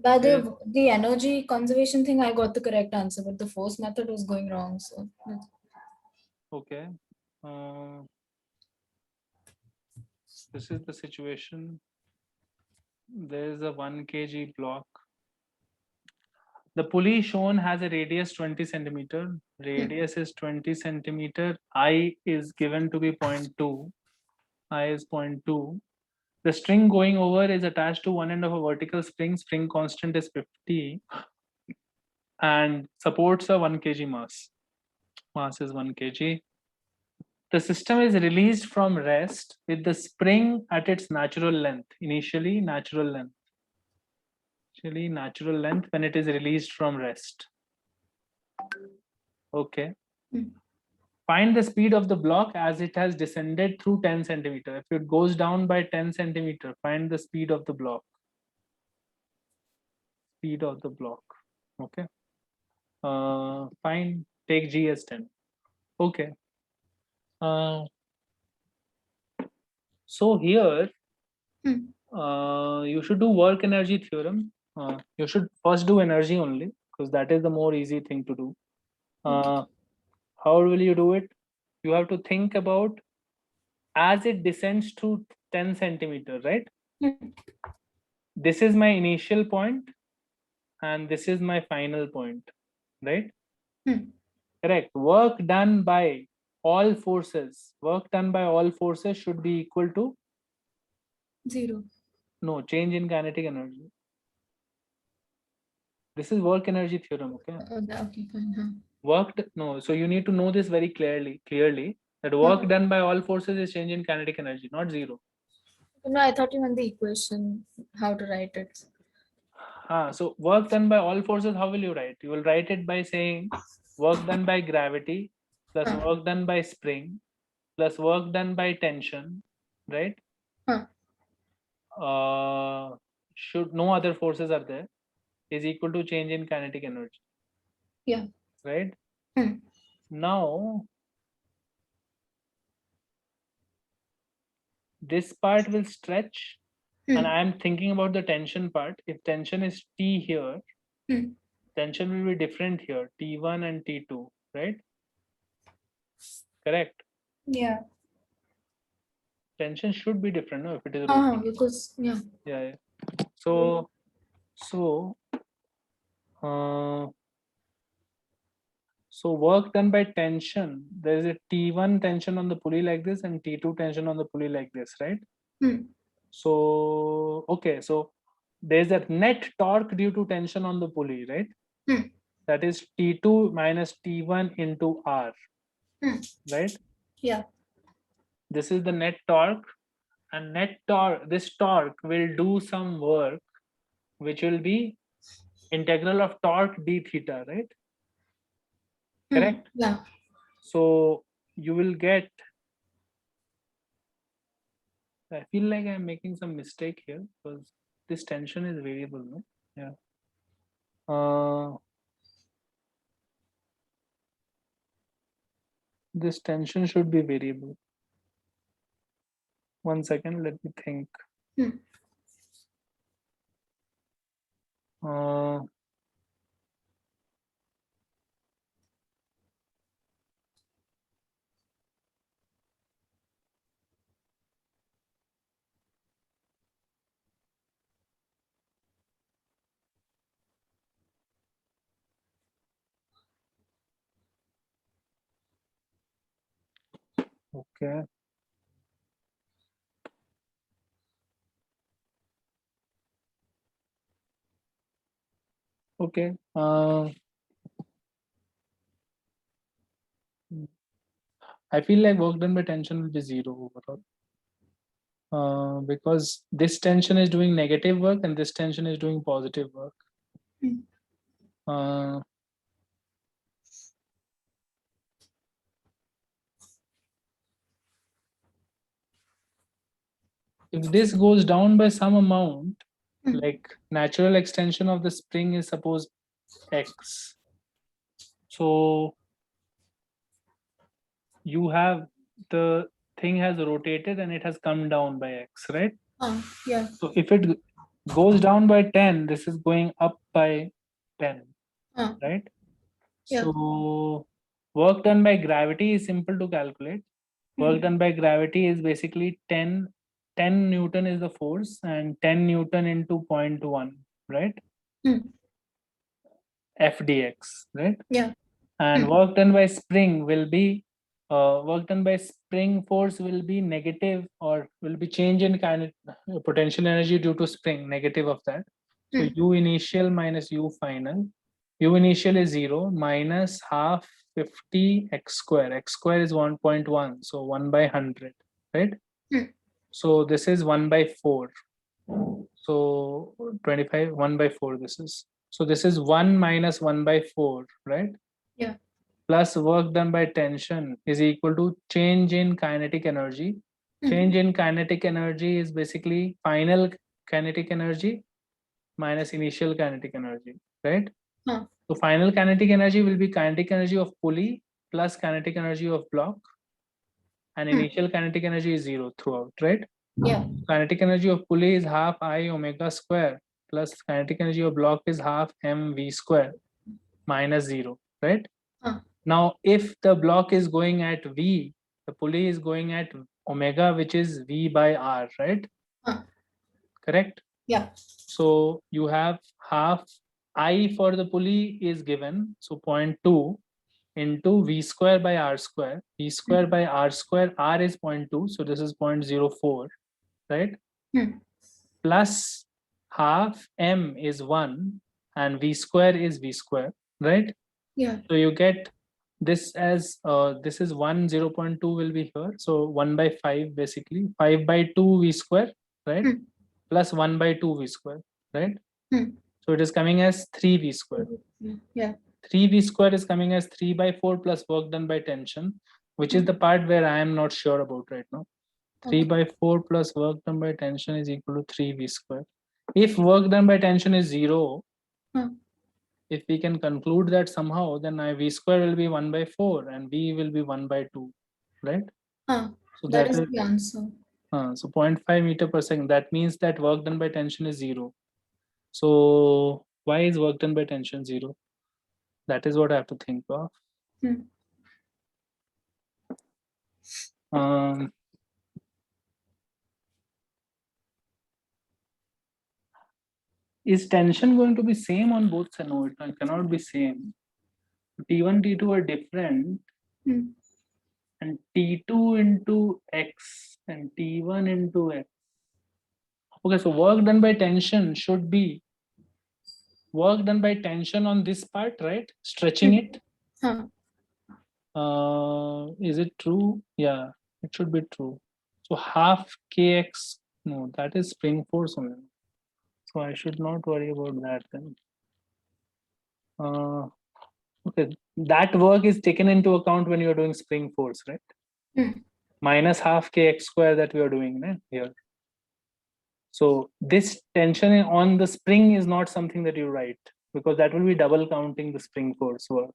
Speaker 2: by the energy conservation thing, I got the correct answer, but the force method was going wrong. So
Speaker 1: okay. This is the situation. There is a 1 kg block. The pulley shown has a radius 20 centimeter. Radius is 20 centimeter. I is given to be 0.2. I is 0.2. The string going over is attached to one end of a vertical spring. Spring constant is 50 and supports a 1 kg mass. Mass is 1 kg. The system is released from rest with the spring at its natural length. Initially natural length when it is released from rest. Okay. Find the speed of the block as it has descended through 10 centimeter. If it goes down by 10 centimeter, find the speed of the block. Speed of the block. Okay. Fine. Take G as 10. Okay. So here, you should do work energy theorem. You should first do energy only. because that is the more easy thing to do.
Speaker 2: Okay.
Speaker 1: How will you do it? You have to think about as it descends to 10 centimeter, right? This is my initial point and this is my final point, right? Correct. Work done by all forces. Work done by all forces should be equal to
Speaker 2: 0.
Speaker 1: no change in kinetic energy. This is work energy theorem, okay?
Speaker 2: Okay, fine.
Speaker 1: Worked no, so you need to know this very clearly that work done by all forces is change in kinetic energy, not zero.
Speaker 2: No, I thought you meant the equation, how to write it.
Speaker 1: So work done by all forces, how will you write? You will write it by saying work done by gravity plus work done by spring plus work done by tension, right? Should no other forces are there, is equal to change in kinetic energy.
Speaker 2: Yeah.
Speaker 1: Right? Now this part will stretch and I am thinking about the tension part. If tension is T here, tension will be different here, T1 and T2, right? Correct.
Speaker 2: Yeah.
Speaker 1: Tension should be different, no? If it is rotating.
Speaker 2: Because
Speaker 1: Yeah. So work done by tension, there is a T1 tension on the pulley like this and T2 tension on the pulley like this, right? So okay, so there's a net torque due to tension on the pulley, right? That is T2 minus T1 into R, right?
Speaker 2: Yeah.
Speaker 1: This is the net torque, and this torque will do some work which will be integral of torque d theta, right? Correct?
Speaker 2: Yeah.
Speaker 1: So you will get, I feel like I'm making some mistake here because this tension is variable, no? Yeah. This tension should be variable. 1 second, let me think. Okay. Okay. I feel like work done by tension will be 0 overall. Because this tension is doing negative work and this tension is doing positive work. If this goes down by some amount, like natural extension of the spring is suppose x. So you have the thing has rotated and it has come down by x, right?
Speaker 2: Yeah.
Speaker 1: So if it goes down by 10, this is going up by 10, right?
Speaker 2: Yeah.
Speaker 1: So work done by gravity is simple to calculate. Work done by gravity is basically 10 Newton is the force and 10 Newton into 0.1, right? F dx, right?
Speaker 2: Yeah.
Speaker 1: And work done by spring will be work done by spring force will be negative or will be change in potential energy due to spring, negative of that. So U initial minus U final. U initial is 0 minus half 50 x square. X square is 1.1, so 1 by 100, right? So this is 1 by 4. So 25, 1 by 4 this is. So this is 1 minus 1 by 4, right?
Speaker 2: Yeah.
Speaker 1: Plus work done by tension is equal to change in kinetic energy. Change in kinetic energy is basically final kinetic energy minus initial kinetic energy, right? So final kinetic energy will be kinetic energy of pulley plus kinetic energy of block, and initial kinetic energy is 0 throughout, right?
Speaker 2: Yeah.
Speaker 1: Kinetic energy of pulley is half I omega square plus kinetic energy of block is half mv square. minus 0, right?
Speaker 2: Huh.
Speaker 1: Now, if the block is going at V, the pulley is going at omega, which is V by R, right?
Speaker 2: Huh.
Speaker 1: Correct?
Speaker 2: Yeah.
Speaker 1: So you have half I for the pulley is given. So 0.2 into V square by R square. V square by R square, R is 0.2. So this is 0.04, right? Plus half M is 1 and V square is V square, right?
Speaker 2: Yeah.
Speaker 1: So you get this as this is 1, 0.2 will be here. So 1 by 5 basically, 5 by 2 V square, right? Plus 1 by 2 V square, right? So it is coming as 3V square.
Speaker 2: Yeah.
Speaker 1: 3V square is coming as 3 by 4 plus work done by tension, which is the part where I am not sure about right now. 3 by 4 plus work done by tension is equal to 3V square. If work done by tension is 0, if we can conclude that somehow, then V square will be 1 by 4 and V will be 1 by 2, right? So
Speaker 2: that is the answer.
Speaker 1: So 0.5 meter per second. That means that work done by tension is 0. So why is work done by tension 0? That is what I have to think of. Is tension going to be same on both sides? No, it cannot be same. T1, T2 are different. And T2 into X and T1 into X. Okay, so work done by tension should be work done by tension on this part, right? Stretching it. Is it true? Yeah, it should be true. So half kx, no, that is spring force only. So I should not worry about that then. Okay, that work is taken into account when you're doing spring force, right? Minus half kx square that we are doing, right? Here. So this tension on the spring is not something that you write because that will be double counting the spring force work.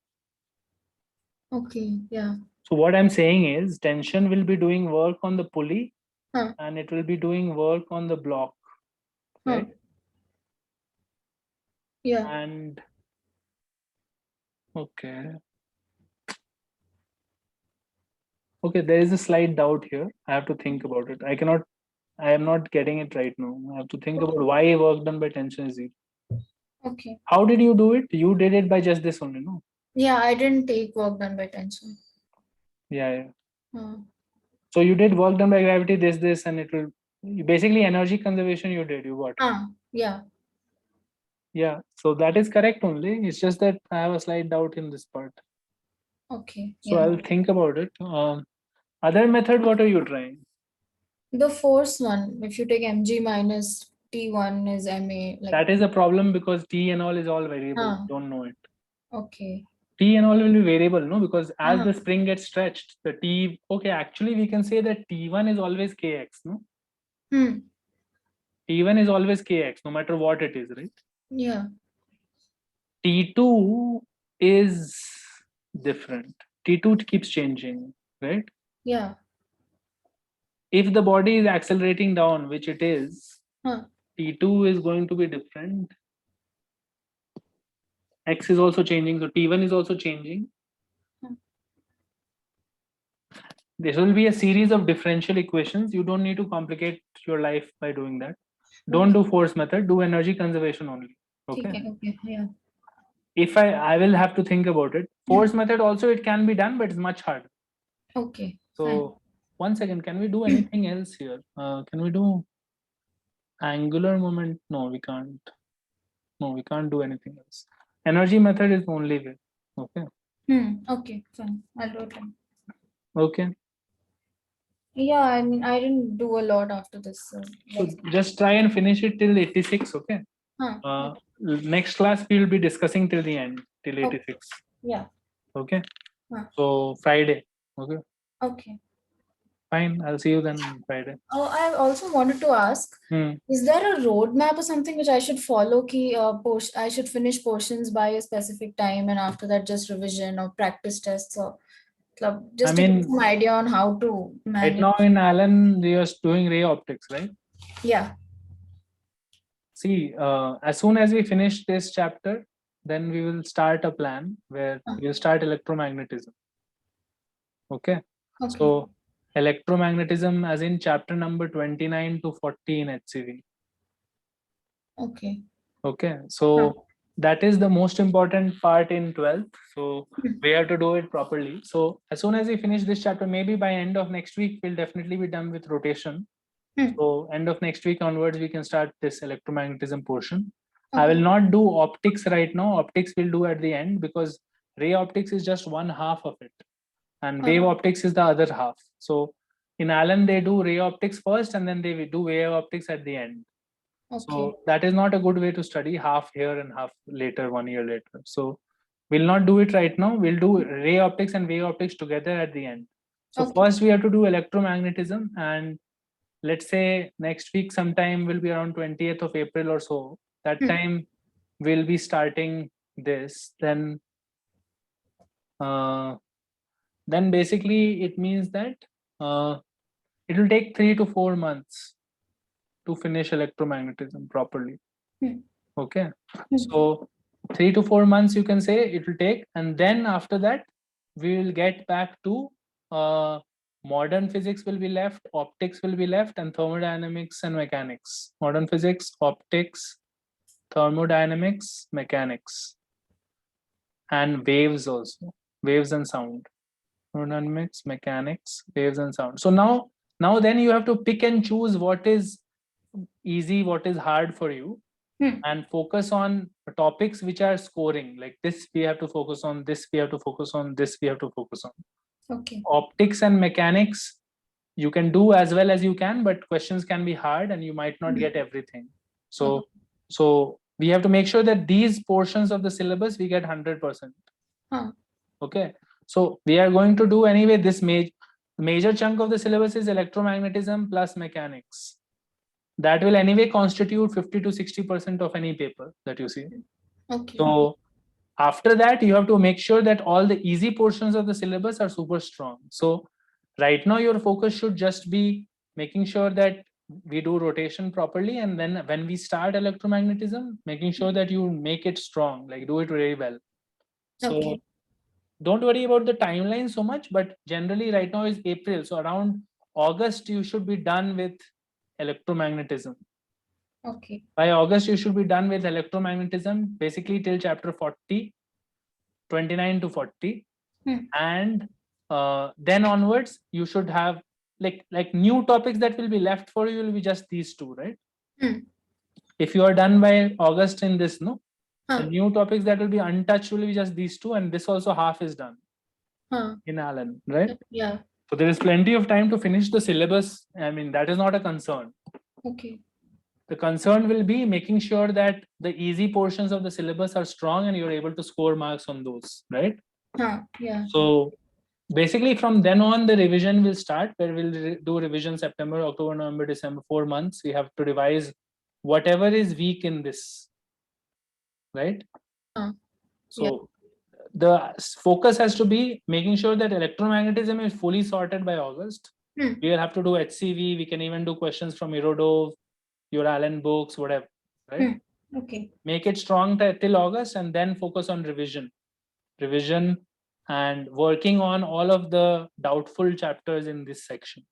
Speaker 2: Okay, yeah.
Speaker 1: So what I'm saying is tension will be doing work on the pulley and it will be doing work on the block, right?
Speaker 2: Yeah.
Speaker 1: And okay. Okay, there is a slight doubt here. I have to think about it. I am not getting it right now. I have to think about why work done by tension is 0.
Speaker 2: Okay.
Speaker 1: How did you do it? You did it by just this only, no?
Speaker 2: Yeah, I didn't take work done by tension.
Speaker 1: Yeah. So you did work done by gravity, this, and it will basically energy conservation you did, you got.
Speaker 2: Yeah.
Speaker 1: Yeah, so that is correct only. It's just that I have a slight doubt in this part.
Speaker 2: Okay.
Speaker 1: So I'll think about it. Other method, what are you trying?
Speaker 2: The force one, if you take mg minus T1 is MA. Like
Speaker 1: that is a problem because T and all is all variable. Don't know it.
Speaker 2: Okay.
Speaker 1: T and all will be variable, no? Because as the spring gets stretched, the T, okay, actually we can say that T1 is always Kx, no? T1 is always Kx, no matter what it is, right?
Speaker 2: Yeah.
Speaker 1: T2 is different. T2 keeps changing, right?
Speaker 2: Yeah.
Speaker 1: If the body is accelerating down, which it is, T2 is going to be different. X is also changing, so T1 is also changing. This will be a series of differential equations. You don't need to complicate your life by doing that. Don't do force method, do energy conservation only. Okay.
Speaker 2: Okay. Yeah.
Speaker 1: If I will have to think about it. Force method also it can be done, but it's much harder.
Speaker 2: Okay.
Speaker 1: So 1 second, can we do anything else here? Can we do angular moment? No, we can't. No, we can't do anything else. Energy method is the only way. Okay.
Speaker 2: Okay, fine. I'll do it.
Speaker 1: Okay.
Speaker 2: Yeah, I mean, I didn't do a lot after this.
Speaker 1: So just try and finish it till 86. Okay. Next class we will be discussing till the end, till 86.
Speaker 2: Yeah.
Speaker 1: Okay. So Friday. Okay.
Speaker 2: Okay.
Speaker 1: Fine. I'll see you then Friday.
Speaker 2: Oh, I also wanted to ask, is there a roadmap or something which I should follow? I should finish portions by a specific time and after that just revision or practice tests or just to get some idea on how to manage.
Speaker 1: Right now in Alan, we are doing ray optics, right?
Speaker 2: Yeah.
Speaker 1: See, as soon as we finish this chapter, then we will start a plan where we'll start electromagnetism. Okay. So electromagnetism as in chapter number 29 to 40 in HCV. Okay. So that is the most important part in 12th. So we have to do it properly. So as soon as we finish this chapter, maybe by end of next week, we'll definitely be done with rotation. So end of next week onwards, we can start this electromagnetism portion. I will not do optics right now. Optics we'll do at the end because ray optics is just one half of it. And wave optics is the other half. So in Allen, they do ray optics first and then they do wave optics at the end. So that is not a good way to study, half here and half later, 1 year later. So we'll not do it right now. We'll do ray optics and wave optics together at the end. So first we have to do electromagnetism, and let's say next week sometime will be around 20th of April or so. That time we'll be starting this. Then basically it means that it will take 3 to 4 months to finish electromagnetism properly. Okay. So 3 to 4 months you can say it will take, and then after that we will get back to modern physics will be left, optics will be left, and thermodynamics and mechanics. Modern physics, optics, thermodynamics, mechanics, and waves also, waves and sound. Thermodynamics, mechanics, waves and sound. So now then you have to pick and choose what is easy, what is hard for you, and focus on topics which are scoring, like this we have to focus on, this we have to focus on, this we have to focus on. Optics and mechanics you can do as well as you can, but questions can be hard and you might not get everything. So we have to make sure that these portions of the syllabus we get 100%. Okay, so we are going to do anyway this major chunk of the syllabus is electromagnetism plus mechanics. That will anyway constitute 50 to 60% of any paper that you see. So after that you have to make sure that all the easy portions of the syllabus are super strong. So right now your focus should just be making sure that we do rotation properly, and then when we start electromagnetism, making sure that you make it strong, like do it very well. So don't worry about the timeline so much, but generally right now is April, so around August you should be done with electromagnetism. By August you should be done with electromagnetism, basically till chapter 40, 29 to 40. And then onwards you should have like new topics that will be left for you will be just these two, right? If you are done by August in this, no, the new topics that will be untouched will be just these two, and this also half is done in Allen, right? So there is plenty of time to finish the syllabus. I mean, that is not a concern. The concern will be making sure that the easy portions of the syllabus are strong and you're able to score marks on those, right? So basically from then on the revision will start, where we'll do revision September, October, November, December, 4 months. We have to revise whatever is weak in this, right? So the focus has to be making sure that electromagnetism is fully sorted by August. We will have to do HCV. We can even do questions from Irodov, your Allen books, whatever, right? Make it strong till August, and then focus on revision and working on all of the doubtful chapters in this section.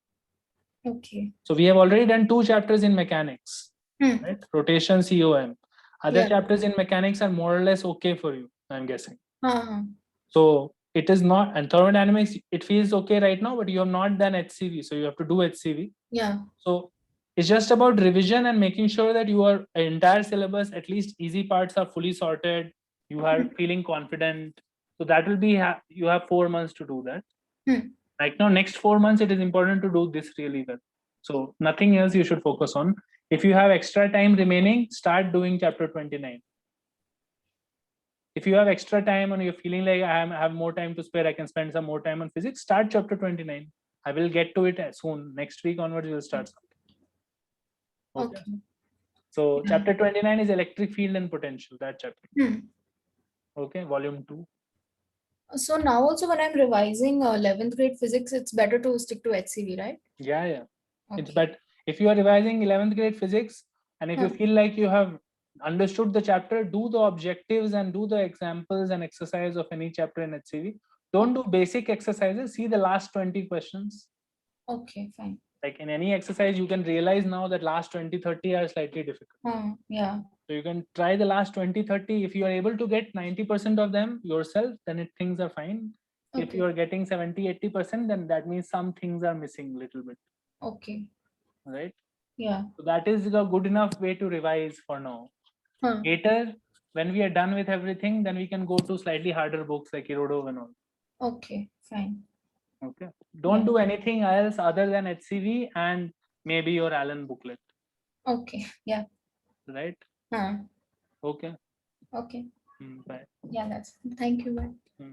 Speaker 1: So we have already done 2 chapters in mechanics, right? Rotation, COM. Other chapters in mechanics are more or less okay for you, I'm guessing. So it is not, and thermodynamics, it feels okay right now, but you have not done HCV, so you have to do HCV. So it's just about revision and making sure that your entire syllabus, at least easy parts, are fully sorted. You are feeling confident. So that will be, you have 4 months to do that. Right now, next 4 months, it is important to do this really well. So nothing else you should focus on. If you have extra time remaining, start doing chapter 29. If you have extra time and you're feeling like I have more time to spare, I can spend some more time on physics, start chapter 29. I will get to it soon. Next week onwards, we'll start something. Okay. So chapter 29 is electric field and potential, that chapter. Okay, volume 2.
Speaker 2: So now also when I'm revising 11th grade physics, it's better to stick to HCV, right?
Speaker 1: Yeah. It's better. If you are revising 11th grade physics, and if you feel like you have understood the chapter, do the objectives and do the examples and exercise of any chapter in HCV. Don't do basic exercises, see the last 20 questions.
Speaker 2: Okay, fine.
Speaker 1: Like in any exercise, you can realize now that last 20-30 are slightly difficult.
Speaker 2: Yeah.
Speaker 1: So you can try the last 20-30. If you are able to get 90% of them yourself, then things are fine.
Speaker 2: Okay.
Speaker 1: If you are getting 70-80%, then that means some things are missing a little bit.
Speaker 2: Okay.
Speaker 1: Right?
Speaker 2: Yeah.
Speaker 1: So that is a good enough way to revise for now. Later, when we are done with everything, then we can go to slightly harder books like Irodov and all.
Speaker 2: Okay, fine.
Speaker 1: Okay. Don't do anything else other than HCV and maybe your Allen booklet.
Speaker 2: Okay. Yeah.
Speaker 1: Right? Okay.
Speaker 2: Okay.
Speaker 1: Bye.
Speaker 2: Yeah, that's. Thank you. Bye.